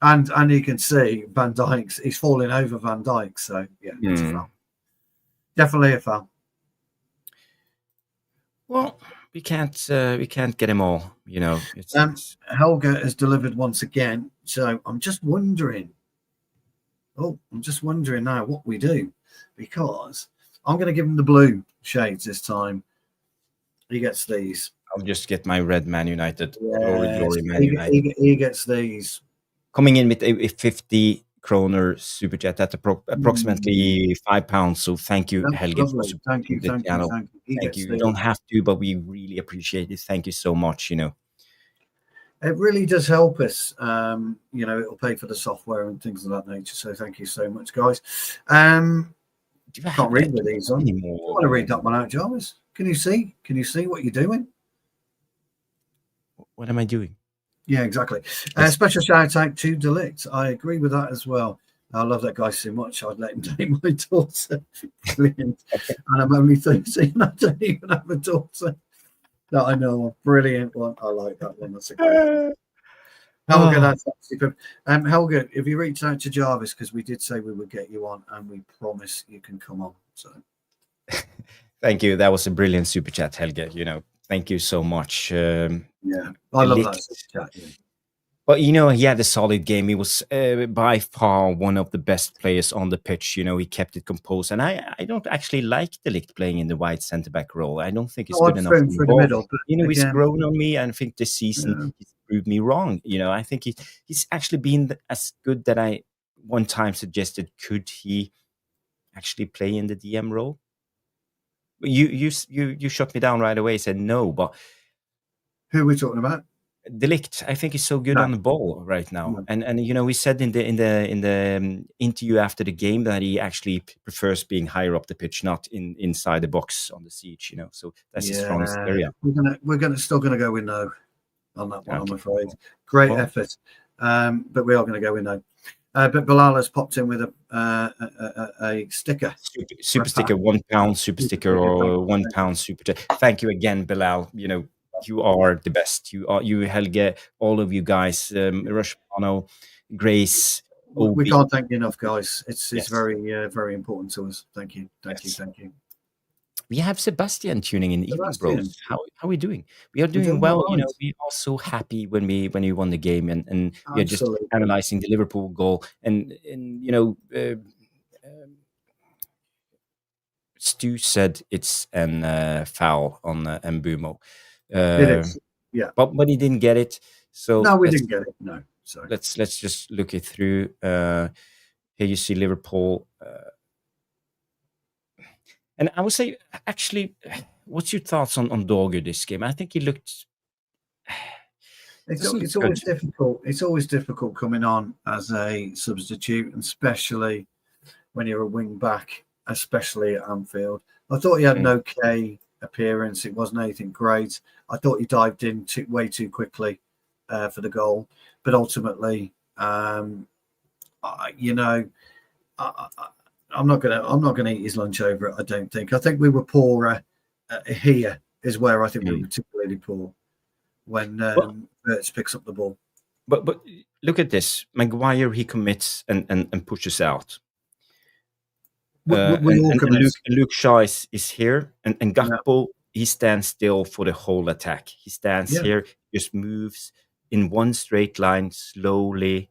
And you can see Van Dijk's, he's falling over Van Dijk. So, yeah, it's a foul. Definitely a foul. Well, we can't get him all, Helge has delivered once again. So I'm just wondering now what we do, because I'm going to give him the blue shades this time. He gets these. I'll just get my red Man United. Yes. Glory, Man United. He gets these. Coming in with a 50 kroner super chat. That's approximately £5. So thank you, Helge. Thank you. You don't have to, but we really appreciate it. Thank you so much. It really does help us. It'll pay for the software and things of that nature. So thank you so much, guys. I can't read with these on. I want to read that one out, Jarvis. Can you see? Can you see what you're doing? What am I doing? Yeah, exactly. Special shout out to Delict. I agree with that as well. I love that guy so much. I'd let him date my daughter. Brilliant. And I'm only 13. I don't even have a daughter that I know of. Brilliant one. I like that one. That's a great one. Helga, that's absolutely perfect. Helga, if you reach out to Jarvis, because we did say we would get you on, and we promise you can come on. So, thank you. That was a brilliant super chat, Helga. Thank you so much. Yeah, I love that super chat. Yeah. But he had a solid game. He was by far one of the best players on the pitch. He kept it composed, and I don't actually like De Ligt playing in the wide centre back role. I don't think it's good enough. For the middle, but he's grown on me, and I think this season he's proved me wrong. I think he's actually been as good that I one time suggested. Could he actually play in the DM role? You shut me down right away. Said no, but who are we talking about? De Ligt, I think, is so good on the ball right now, and we said in the interview after the game that he actually prefers being higher up the pitch, not inside the box on the siege. So that's his strongest area. We're still gonna go with no on that one. Okay. I'm afraid. Great effort, but we are going to go with no. But Bilal has popped in with a sticker, super sticker, £1 super sticker or £1 super. Thank you again, Bilal. You are the best. You Helge, all of you guys, Rushmano, Grace. We can't thank you enough, guys. It's very very important to us. Thank you. Thank you. We have Sebastian tuning in. Evening, bros. How are we doing? We are doing well. Right. We are so happy when we won the game, and we are just analyzing the Liverpool goal. And Stu said it's an foul on Embumo. It is, yeah, but he didn't get it. So no, we didn't get it. No, sorry. Let's just look it through. Here you see Liverpool, and I would say, actually, what's your thoughts on Dorgu this game? I think he looked. It's always difficult. It's always difficult coming on as a substitute, and especially when you're a wing back, especially at Anfield. I thought he had an okay appearance. It wasn't anything great. I thought he dived in way too quickly for the goal, but ultimately, I'm not gonna eat his lunch over it. I don't think. I think we were poorer here. Is where I think we were particularly poor when Wirtz picks up the ball. But look at this. Maguire, he commits and pushes out. Luke Shaw is here, and Gakpo, he stands still for the whole attack. He stands here, just moves in one straight line slowly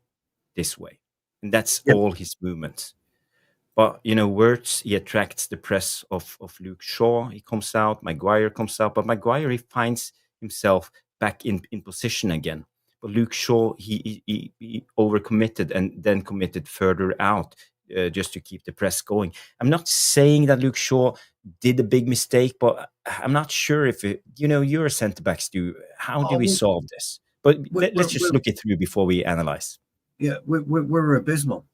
this way, and that's all his movements. But Wirtz, he attracts the press of Luke Shaw. He comes out, Maguire comes out, but Maguire, he finds himself back in position again. But Luke Shaw, he overcommitted and then committed further out. Just to keep the press going. I'm not saying that Luke Shaw did a big mistake, but I'm not sure if you're a centre back, Stu. How do we solve this? But let's just look it through before we analyze. Yeah, we're abysmal.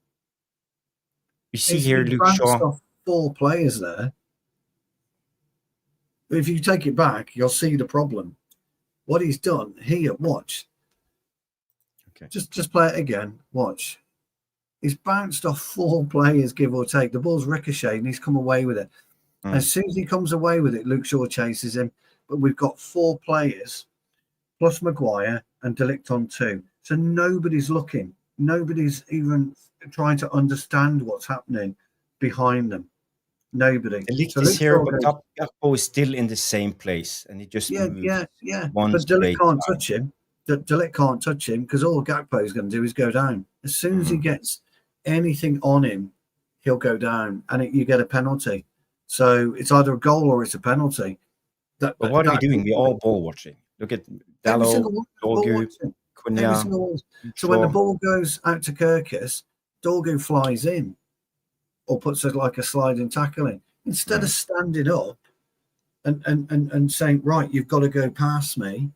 You see here, Luke Shaw. 4 players there. If you take it back, you'll see the problem. What he's done here, watch. Okay. Just play it again. Watch. He's bounced off 4 players, give or take. The ball's ricocheted and he's come away with it. As soon as he comes away with it, Luke Shaw chases him. But we've got 4 players, plus Maguire and De Ligt on 2. So nobody's looking. Nobody's even trying to understand what's happening behind them. Nobody. De Ligt is here, but Gakpo is still in the same place. And he just moves. Yeah. But De Ligt can't touch him. De Ligt can't touch him because all Gakpo is going to do is go down. As soon as he gets anything on him, he'll go down, and you get a penalty. So it's either a goal or it's a penalty. But what are we doing? We're all ball watching. Look at Dallo, Dorgu, Cunha. So when the ball goes out to Kirkus, Dorgu flies in or puts it like a sliding tackle in. Instead of standing up and saying, right, you've got to go past me,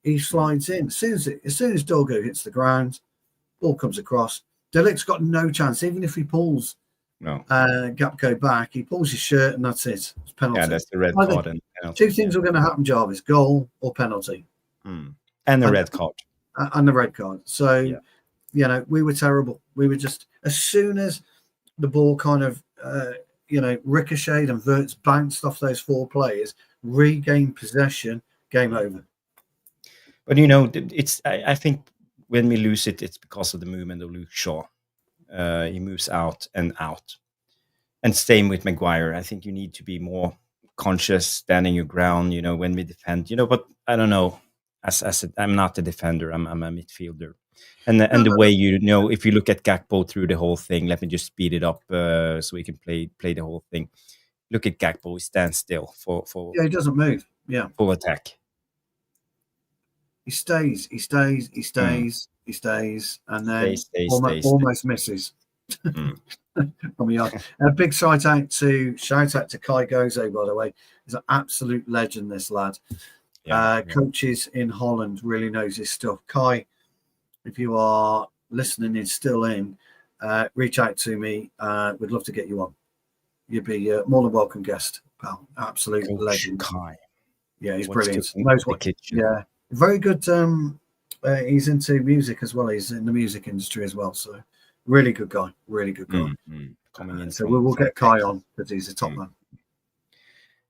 he slides in. As soon as Dorgu hits the ground, ball comes across. De Ligt's got no chance, even if he pulls Gakpo back. He pulls his shirt and that's it. It's penalty. Yeah, that's the red card. And penalty. 2 things are going to happen, Jarvis: goal or penalty. And the red card. And the red card. So, we were terrible. We as soon as the ball kind of ricocheted and Wirtz bounced off those 4 players, regained possession, game over. But I think when we lose it, it's because of the movement of Luke Shaw. He moves out and out, and same with Maguire. I think you need to be more conscious, standing your ground. When we defend. But I don't know. I'm not a defender. I'm a midfielder, and the way if you look at Gakpo through the whole thing, let me just speed it up so we can play the whole thing. Look at Gakpo; he stands still for he doesn't move. Yeah, full attack. He stays, and then almost misses. From yard. A big shout out to Kai Gozo, by the way. He's an absolute legend, this lad. Coaches in Holland, really knows his stuff. Kai, if you are listening and still in, reach out to me. We'd love to get you on. You'd be a more than welcome guest, pal. Absolute legend. Kai. Yeah, he's brilliant. Knows what. Yeah. Very good. He's into music as well. He's in the music industry as well. So, really good guy. Really good guy. Coming in. So we'll get Kai on because he's a top man.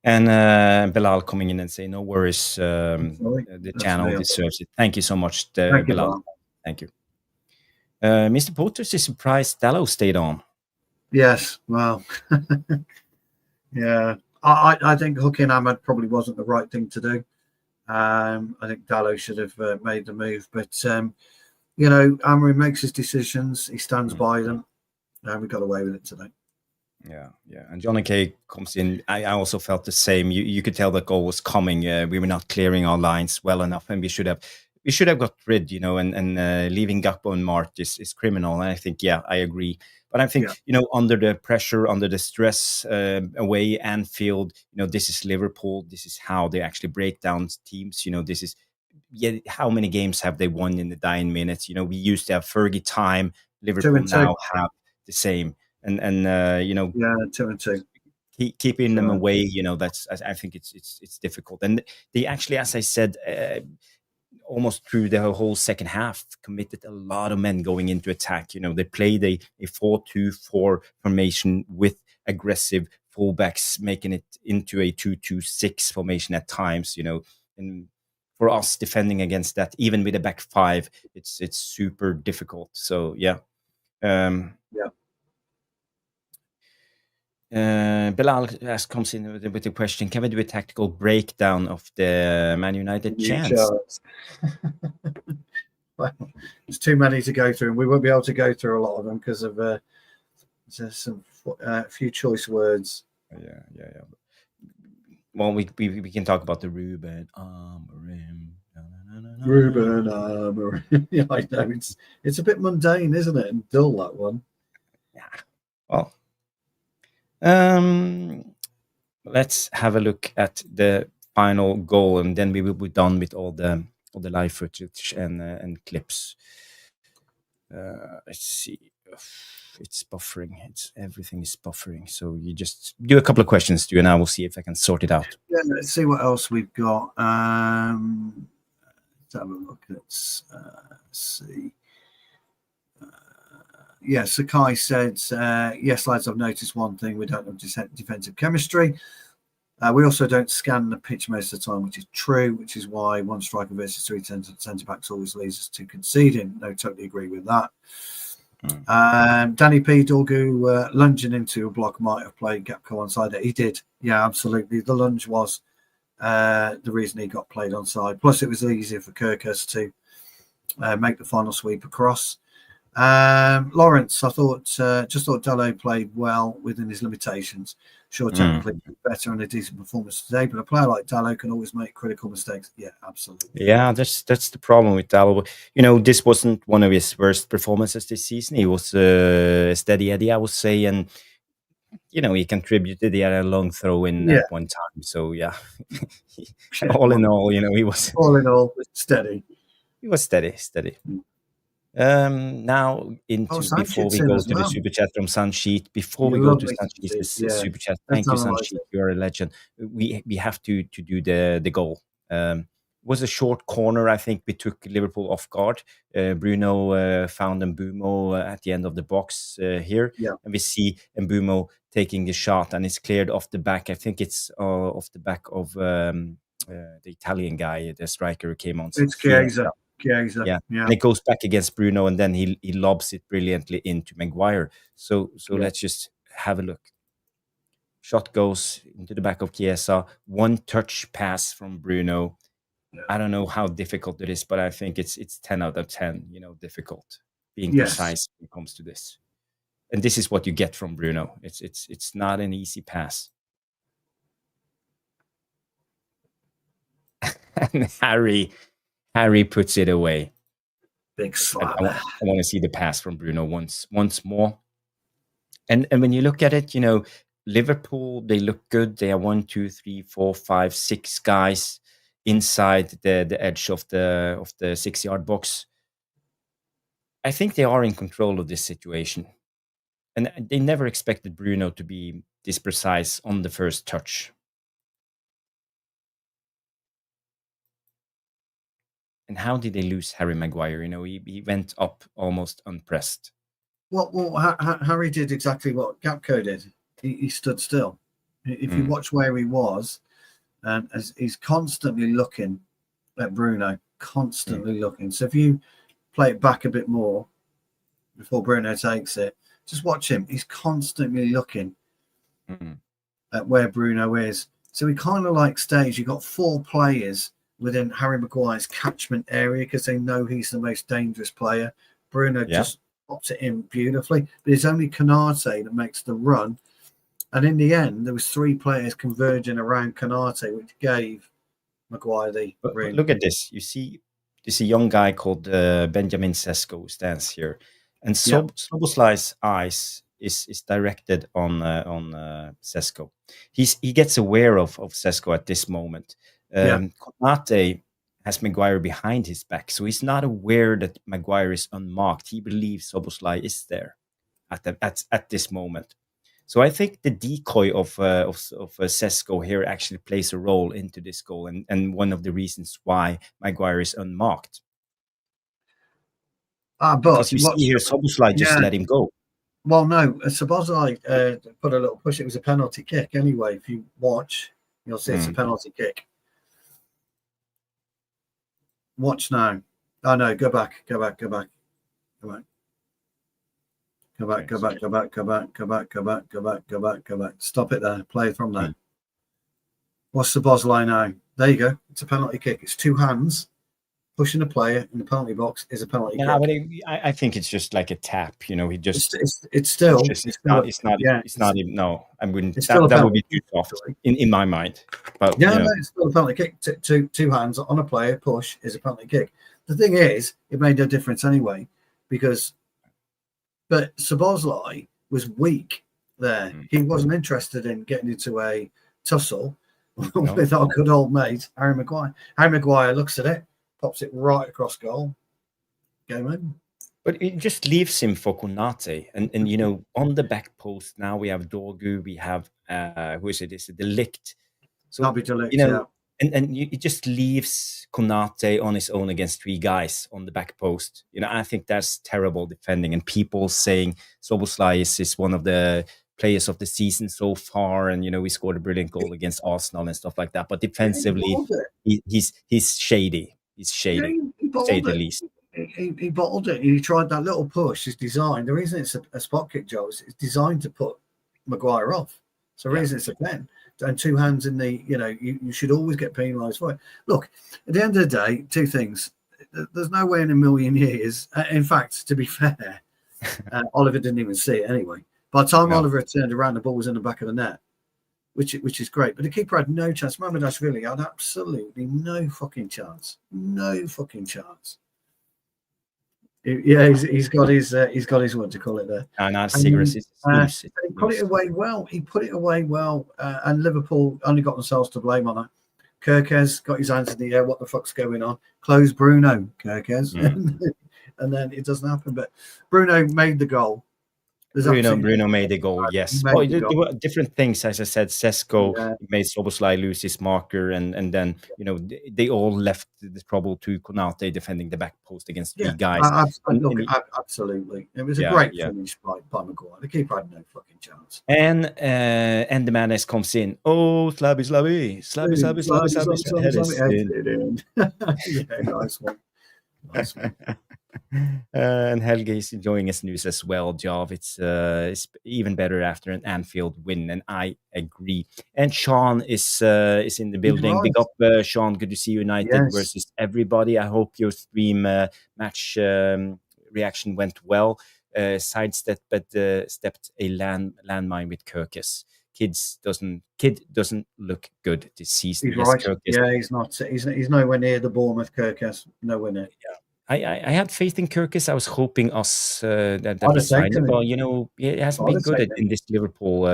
And Bilal coming in and saying, "No worries. The channel deserves it." Thank you so much, Bilal. Thank you. Mr. Potters is surprised Dalot stayed on. Yes. Well. Yeah. I think hooking Ahmed probably wasn't the right thing to do. I think Dalot should have made the move, but Amorim makes his decisions. He stands by them, and we got away with it today. Yeah. And Johnny K comes in. I also felt the same. You could tell the goal was coming. We were not clearing our lines well enough, and we should have got rid. And leaving Gakpo and Mart is criminal. And I think, I agree. But I think, under the pressure, under the stress, away Anfield, this is Liverpool. This is how they actually break down teams. This is, how many games have they won in the dying minutes? We used to have Fergie time. Liverpool now have the same. And 2-2. Keeping them away, I think it's difficult. And they actually, as I said, almost through the whole second half, committed a lot of men going into attack. They played a 4-2-4 formation with aggressive fullbacks, making it into a 2-2-6 formation at times. And for us defending against that, even with a back 5, it's super difficult. So Bilal comes in with the question: can we do a tactical breakdown of the Man United chance? Well, there's too many to go through, and we won't be able to go through a lot of them because of some few choice words. Yeah. Well, we can talk about the Rúben Amorim. Rúben Amorim. Yeah, I know it's a bit mundane, isn't it, and dull, that one. Yeah. Well. Let's have a look at the final goal, and then we will be done with all the live footage and clips. Let's see. It's buffering. Everything is buffering. So you just do a couple of questions, and I will see if I can sort it out. Yeah, let's see what else we've got. Let's have a look. Let's see. Yes, Sakai said, yes, lads, I've noticed one thing. We don't have defensive chemistry. We also don't scan the pitch most of the time, which is true, which is why one striker versus 3 centre-backs always leads us to conceding. No, totally agree with that. Danny P. Dorgu lunging into a block might have played Gakpo onside there. He did. Yeah, absolutely. The lunge was the reason he got played onside. Plus, it was easier for Kirkus to make the final sweep across. Lawrence, I thought Dalot played well within his limitations. Sure, technically better and a decent performance today, but a player like Dalot can always make critical mistakes. Yeah, absolutely. Yeah, that's the problem with Dalot. This wasn't one of his worst performances this season. He was steady Eddie, I would say, and he contributed. He had a long throw in at one time. So all in all, he was steady. He was steady. Now before we go to the super chat from Sunsheet, super chat. Thank you, Sunsheet. You're a legend. We have to do the goal. was a short corner. I think we took Liverpool off guard. Bruno found Embumo at the end of the box here, and we see Embumo taking the shot, and it's cleared off the back. I think it's off the back of the Italian guy, the striker who came on. It's Chiesa. Yeah, and it goes back against Bruno, and then he lobs it brilliantly into Maguire. So let's just have a look. Shot goes into the back of Chiesa. One touch pass from Bruno. I don't know how difficult it is, but I think it's 10 out of 10. Difficult being precise when it comes to this. And this is what you get from Bruno. It's not an easy pass. And Harry puts it away. Big slap. I want to see the pass from Bruno once more. And when you look at it, Liverpool, they look good. They are 1, 2, 3, 4, 5, 6 guys inside the edge of the 6-yard box. I think they are in control of this situation. And they never expected Bruno to be this precise on the first touch. And how did they lose Harry Maguire? He went up almost unpressed. Well, Harry did exactly what Gapco did. He stood still. If you watch where he was, as he's constantly looking at Bruno, constantly looking. So if you play it back a bit more before Bruno takes it, just watch him. He's constantly looking at where Bruno is. So he kind of stays. You've got 4 players within Harry Maguire's catchment area because they know he's the most dangerous player. Bruno just pops it in beautifully, but it's only Konate that makes the run. And in the end, there was 3 players converging around Konate, which gave Maguire the ring. Look at this. You see, there's a young guy called Benjamin Sesko who stands here. And Szoboszlai's eyes is directed on Sesko. He gets aware of Sesko at this moment. Konate has Maguire behind his back, so he's not aware that Maguire is unmarked. He believes Szoboszlai is there at this moment. So I think the decoy of Sesko here actually plays a role into this goal, and one of the reasons why Maguire is unmarked. Because you see here, Szoboszlai just let him go. Well, no, Szoboszlai put a little push. It was a penalty kick anyway. If you watch, you'll see it's a penalty kick. Watch now. Oh, no, go back. Stop it there. Play from there. What's Szoboszlai now? There you go. It's a penalty kick. It's 2 hands. Pushing a player in the penalty box is a penalty kick. But I think it's just like a tap. He just. It's not even. No, I wouldn't. That would be too soft in my mind. But no, it's still a penalty kick. Two hands on a player push is a penalty kick. The thing is, it made no difference anyway but Szoboszlai was weak there. He wasn't interested in getting into a tussle with our good old mate Harry Maguire. Harry Maguire looks at it, pops it right across goal. Game in. But it just leaves him for Konate. And on the back post now we have Dorgu, we have who is it? Is it De Ligt? So That'll be De Ligt, and it just leaves Konate on his own against 3 guys on the back post. I think that's terrible defending. And people saying Szoboszlai is one of the players of the season so far, and we scored a brilliant goal against Arsenal and stuff like that. But defensively, he's shady. He's shady, to say the least. He bottled it. He tried that little push. It's designed. The reason it's a spot kick, Joe, is it's designed to put Maguire off. So the reason it's a pen. And 2 hands in the, you should always get penalised for it. Look, at the end of the day, 2 things. There's no way in a million years. In fact, to be fair, Oliver didn't even see it anyway. By the time Oliver turned around, the ball was in the back of the net, which is great. But the keeper had no chance. Mamardashvili had absolutely no fucking chance. No fucking chance. Yeah, he's got his what to call it there. He put it away well. And Liverpool only got themselves to blame on that. Kerkez got his hands in the air. What the fuck's going on? Close Bruno, Kerkez, and then it doesn't happen. But Bruno made the goal. There's Bruno absolutely Bruno made the goal, yes. Well, made the there goal. were different things, as I said. Sesko Yeah, made Szoboszlai lose his marker, and then they all left the trouble to Konate defending the back post against three yeah. guys. Look, And absolutely, it was a yeah, great yeah. finish by Maguire. The keeper had no fucking chance. And the Manes comes in. Oh, slabby, head is in. Yeah, nice one. Nice one. And Helge is enjoying his news as well, Job. It's even better after an Anfield win, and I agree. And Sean is in the building. Right. Big up, Sean. Good to see United Yes. versus everybody. I hope your stream match reaction went well. Sidestepped stepped a landmine with Kirkus. Kid doesn't look good this season. He's Yes, right. Kirkus. Yeah, he's not. He's nowhere near the Bournemouth Kirkus. Nowhere near. Yeah. I had faith in Kirkus. I was hoping us that we have signed him. taken him. Well, it hasn't I'd been have good taken in this Liverpool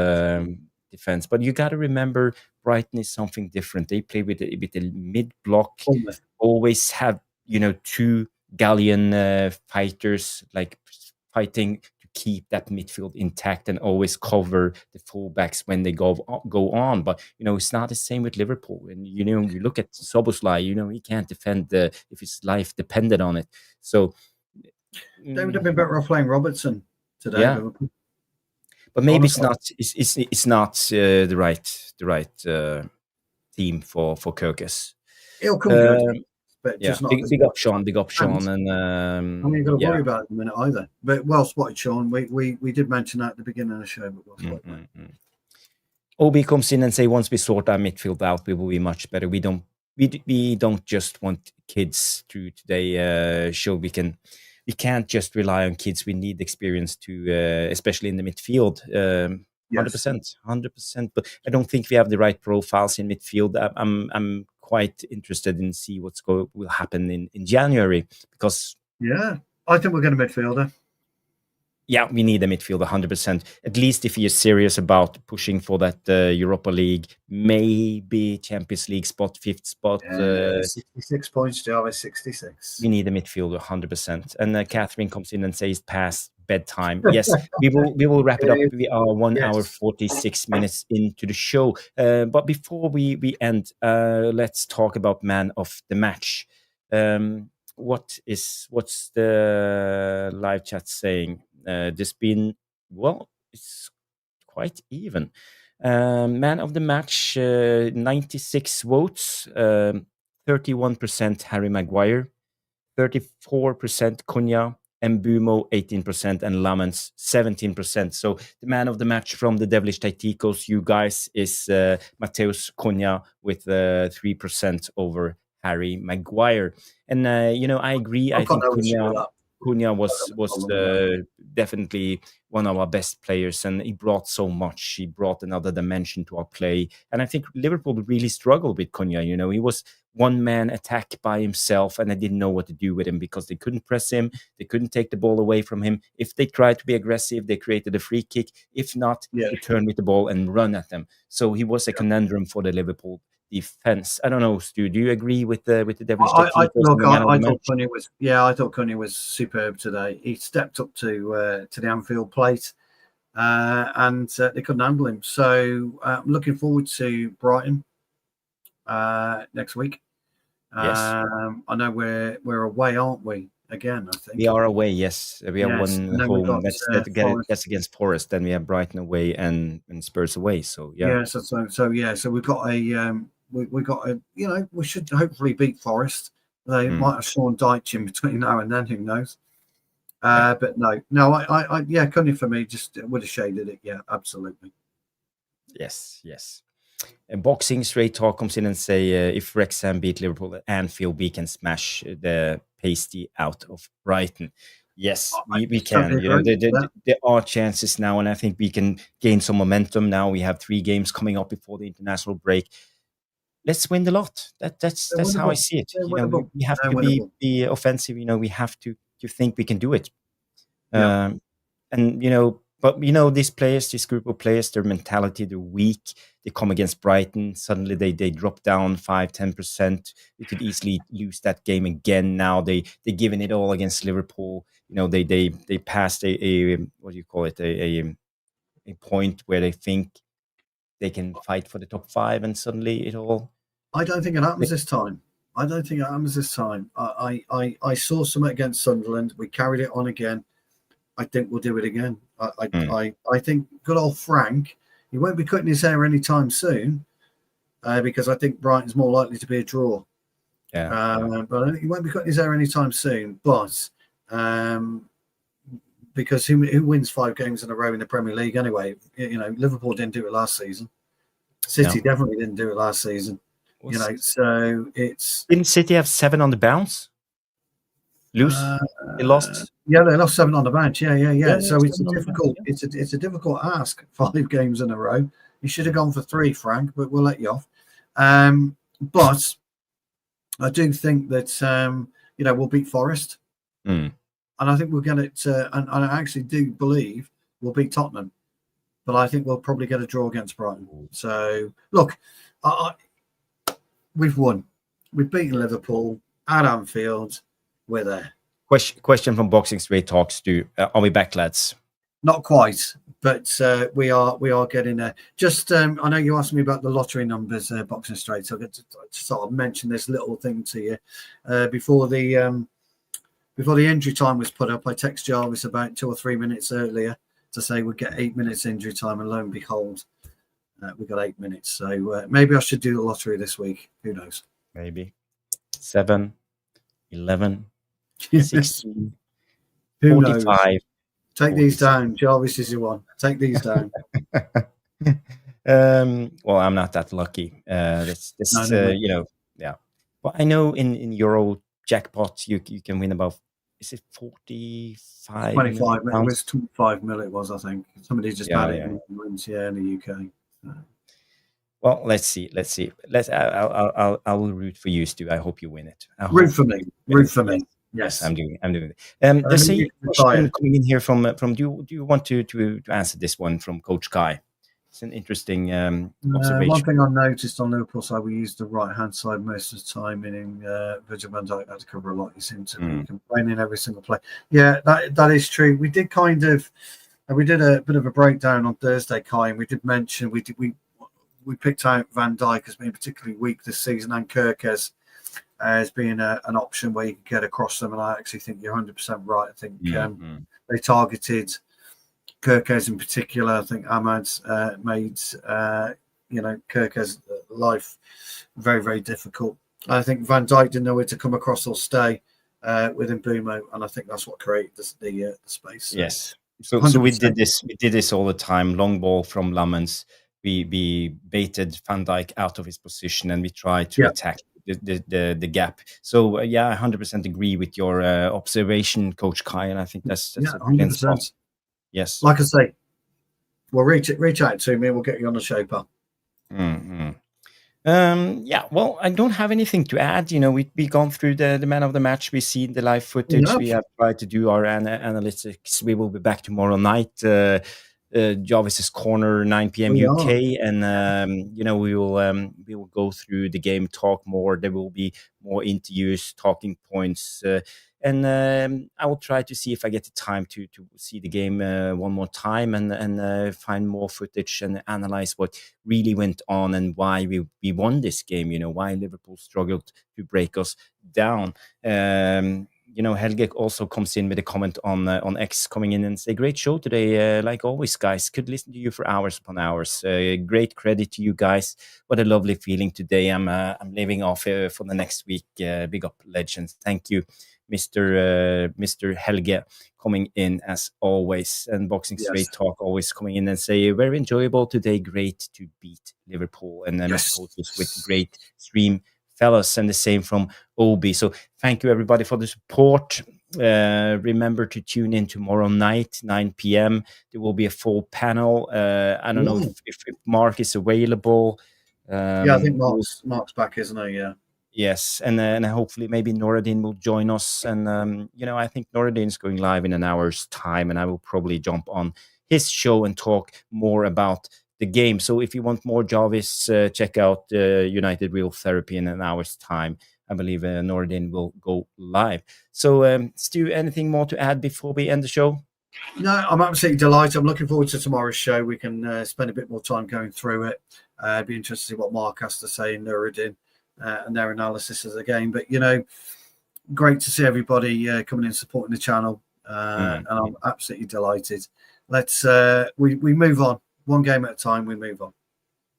defense. But you got to remember, Brighton is something different. They play with the mid block. Bournemouth. Always have two galleon fighters like fighting to keep that midfield intact and always cover the fullbacks when they go on. But it's not the same with Liverpool. And you look at Szoboszlai, he can't defend if his life depended on it. So They would have been better off playing Robertson today. Yeah. Liverpool. But maybe Honestly. it's not the right team for Kirkus. He'll come good. But Yeah, just not big up Sean, and I mean, you've got to worry about it in a minute either. But well spotted, Sean. We did mention that at the beginning of the show, but well spotted. OB comes in and say once we sort our midfield out, we will be much better. We don't just want kids to today show we can't just rely on kids. We need experience to, especially in the midfield. 100%. But I don't think we have the right profiles in midfield. I'm quite interested in see will happen in January because I think we're going to midfielder. Yeah, we need a midfielder 100%. At least if he is serious about pushing for that Europa League, maybe Champions League spot, 5th spot. 66 points, Jarvis, 66. We need a midfielder 100%. And Catherine comes in and says past bedtime. Yes, we will wrap it up. We are 1 hour 46 minutes into the show. But before we end, let's talk about man of the match. What's the live chat saying? It's quite even. Man of the match, 96 votes, 31% Harry Maguire, 34% Cunha, Embumo 18%, and Lammens 17%. So the man of the match from the Devilish Tacticos, you guys, is Mateus Cunha with 3% over Harry Maguire. And I agree. I think Cunha was definitely one of our best players, and he brought so much. He brought another dimension to our play, and I think Liverpool really struggled with Cunha. He was one-man attack by himself, and I didn't know what to do with him because they couldn't press him, they couldn't take the ball away from him. If they tried to be aggressive, they created a free kick. If not, he turned with the ball and run at them. So he was a conundrum for the Liverpool defense. I don't know, Stu. Do you agree with the Devilish Tacticos? I thought Cunha was superb today. He stepped up to the Anfield plate, and they couldn't handle him. So I'm looking forward to Brighton next week. Yes. I know we're away, aren't we? Again, I think we are away. Yes, we have one home. That's against Forest. Then we have Brighton away and Spurs away. So so we've got we got a we should hopefully beat Forest. They might have Sean Dyche in between now and then. Who knows? But no, Cunha for me just would have shaded it. Yeah, absolutely. Yes. And Boxing Straight Talk comes in and say if Wrexham beat Liverpool at Anfield, we can smash the pasty out of Brighton. Yes, we can. There are chances now, and I think we can gain some momentum now. We have 3 games coming up before the international break. Let's win the lot. That's how I see it. We have to be offensive. We have to think we can do it. And But these players, this group of players, their mentality, they're weak. They come against Brighton, suddenly they drop down 5-10%. We could easily lose that game again. Now they're giving it all against Liverpool. They passed a what do you call it, a point where they think they can fight for the top 5, and suddenly it all. I don't think it happens this time. I saw something against Sunderland. We carried it on again. I think we'll do it again. I think good old Frank, he won't be cutting his hair anytime soon, because I think Brighton's more likely to be a draw. Yeah. But I think he won't be cutting his hair anytime soon. But because who wins 5 games in a row in the Premier League anyway? Liverpool didn't do it last season. City definitely didn't do it last season. So it's. Didn't City have 7 on the bounce? Lose? They lost. Yeah, they lost 7 on the bench. Yeah. So it's a difficult ask. 5 games in a row. You should have gone for 3, Frank, but we'll let you off. But I do think that we'll beat Forest, and I think we'll get it. And I actually do believe we'll beat Tottenham, but I think we'll probably get a draw against Brighton. So look, we've won. We've beaten Liverpool at Anfield. We're there. Question from Boxing Straight Talks to are we back, lads? Not quite, but we are getting there. Just I know you asked me about the lottery numbers, Boxing Straight. So I get to sort of mention this little thing to you before the injury time was put up. I text Jarvis about 2 or 3 minutes earlier to say we'd get 8 minutes injury time, and lo and behold, we got 8 minutes. So maybe I should do the lottery this week. Who knows? Maybe 7, 11. 16, Who 45. Knows? Take these down. Jarvis is your one. Take these down. Well, I'm not that lucky. Yeah. But I know in Euro jackpot you can win about, is it 45? 25. It was 25 mil. It was, I think. Somebody just had it in the UK. Well, let's see. I will root for you, Stu. I hope you win it. Root for me. Yes, I'm doing it. There's a question coming in here from. Do you want to answer this one from Coach Kai? It's an interesting observation. One thing I noticed on Liverpool side, we used the right hand side most of the time, meaning Virgil van Dijk had to cover a lot. He seemed to be complaining every single play. Yeah, that is true. We did we did a bit of a breakdown on Thursday, Kai, and we did mention we picked out Van Dijk as being particularly weak this season, and Kirkes as being an option where you can get across them. And I actually think you're 100% right. I think they targeted Kirkes in particular. I think Ahmad's made Kirkes' life very, very difficult. I think Van Dijk didn't know where to come across or stay with Embumo, and I think that's what created the space. Yes. So we did this all the time. Long ball from Lammens. We baited Van Dijk out of his position, and we tried to attack the gap. So I 100% agree with your observation, Coach Kai, and I think that's a brilliant spot. Yes, like I say, well, reach out to me. We'll get you on the show, pal. Well, I don't have anything to add. We've gone through the man of the match. We've seen the live footage. We have tried to do our analytics. We will be back tomorrow night. Jarvis's Corner, 9 p.m. UK, and we will go through the game, talk more. There will be more interviews, talking points, and I will try to see if I get the time to see the game one more time and find more footage and analyze what really went on and why we won this game. Why Liverpool struggled to break us down. Helge also comes in with a comment on X, coming in and say, great show today. Like always, guys, could listen to you for hours upon hours. Great credit to you guys. What a lovely feeling today. I'm living off for the next week. Big up, legends. Thank you, Mr. Helge, coming in as always. And Boxing Straight Talk always coming in and say, very enjoyable today. Great to beat Liverpool. And then with great stream, fellas, and the same from Obi. So thank you everybody for the support. Remember to tune in tomorrow night, 9 p.m. There will be a full panel. I don't know if Mark is available. I think Mark's back, isn't he? Yeah. Yes, and hopefully maybe Noradin will join us. And I think Noradin is going live in an hour's time, and I will probably jump on his show and talk more about the game. So if you want more Jarvis, check out United Real Therapy in an hour's time. I believe Nordin will go live. So, Stu, anything more to add before we end the show? No, I'm absolutely delighted. I'm looking forward to tomorrow's show. We can spend a bit more time going through it. It'd be interesting to see what Mark has to say in Nuruddin and their analysis of the game. But, great to see everybody coming in supporting the channel. And I'm absolutely delighted. Let's we move on. One game at a time, we move on.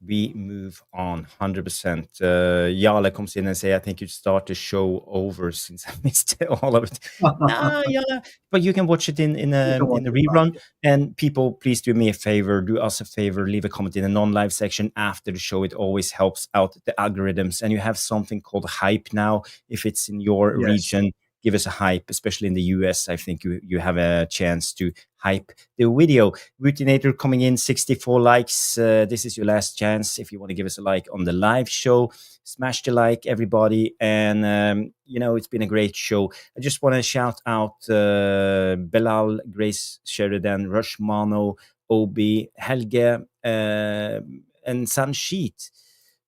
We move on 100%. Jale comes in and say, I think you start the show over since I missed all of it. Nah, Jale, but you can watch it in a rerun. And people, please do me a favor, do us a favor, leave a comment in the non-live section after the show. It always helps out the algorithms. And you have something called hype now. If it's in your region, give us a hype, especially in the US. I think you have a chance to hype the video. Routinator coming in, 64 likes. This is your last chance. If you want to give us a like on the live show, smash the like, everybody. And, it's been a great show. I just want to shout out Belal, Grace Sheridan, Rushmano, Obi, Helge, and Sanshit.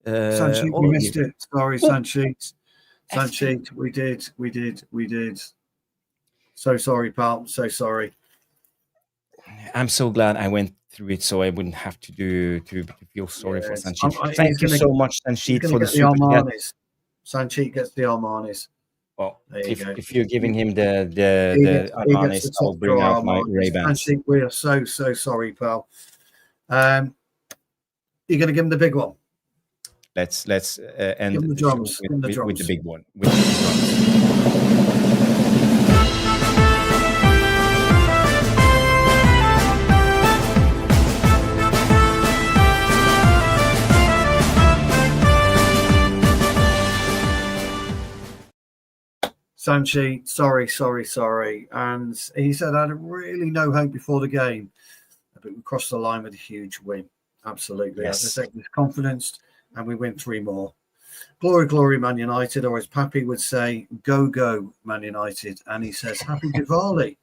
Sanshit, we missed it. Sorry, Sanshit. Sanshit, we did. So sorry, pal. So sorry. I'm so glad I went through it so I wouldn't have to feel sorry for Sanshit. Thank you so much, Sanshit, for the super chat. Sanshit gets the Armanis. Well, if you're giving him the Armanis, I'll bring out my Ray-Bans. Sanshit, we are so sorry, pal. You're going to give him the big one. Let's end the drums. With the big one. With the drums. Sanchi, sorry. And he said, I had really no hope before the game, but we crossed the line with a huge win. Absolutely. Yes. I take with confidence, and we win 3 more. Glory, Man United, or as Pappy would say, go, Man United. And he says, Happy Diwali,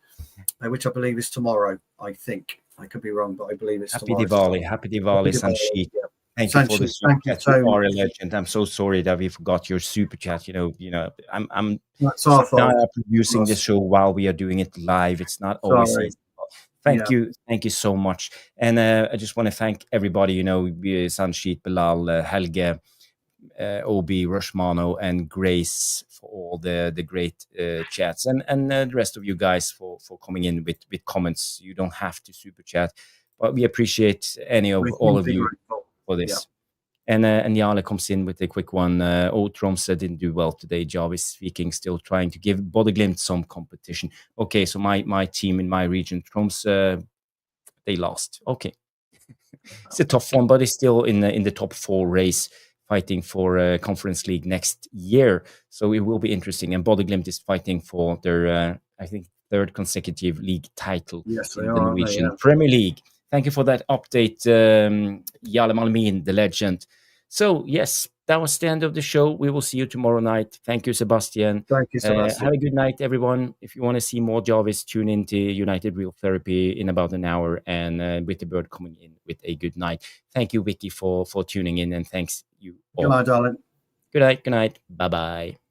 which I believe is tomorrow, I think. I could be wrong, but I believe it's tomorrow. Happy Diwali, Sanchi. Yeah. Thank you for the super chat. You are a legend. I'm so sorry that we forgot your super chat. I'm That's our fault. Now producing this show while we are doing it live. It's not always easy. Thank you so much. And I just want to thank everybody. Sanshit, Bilal, Helge, Obi, Rushmano, and Grace for all the great chats, and the rest of you guys for coming in with comments. You don't have to super chat, but we appreciate all of you for this. Yeah. And Jale comes in with a quick one. Tromsø didn't do well today. Jarvis speaking, still trying to give Bodø/Glimt some competition. Okay, so my team in my region, Tromsø, they lost. Okay, it's a tough one, but it's still in the top 4 race, fighting for Conference League next year. So it will be interesting. And Bodø/Glimt is fighting for their, I think, 3rd consecutive league title in the Norwegian Premier League. Thank you for that update, Jale Malmin, the legend. So, yes, that was the end of the show. We will see you tomorrow night. Thank you, Sebastian. Thank you, Sebastian. Have a good night, everyone. If you want to see more Jarvis, tune in to United Real Therapy in about an hour, and with the bird coming in with a good night. Thank you, Vicky, for tuning in, and thanks you all. Good night, darling. Good night. Bye-bye.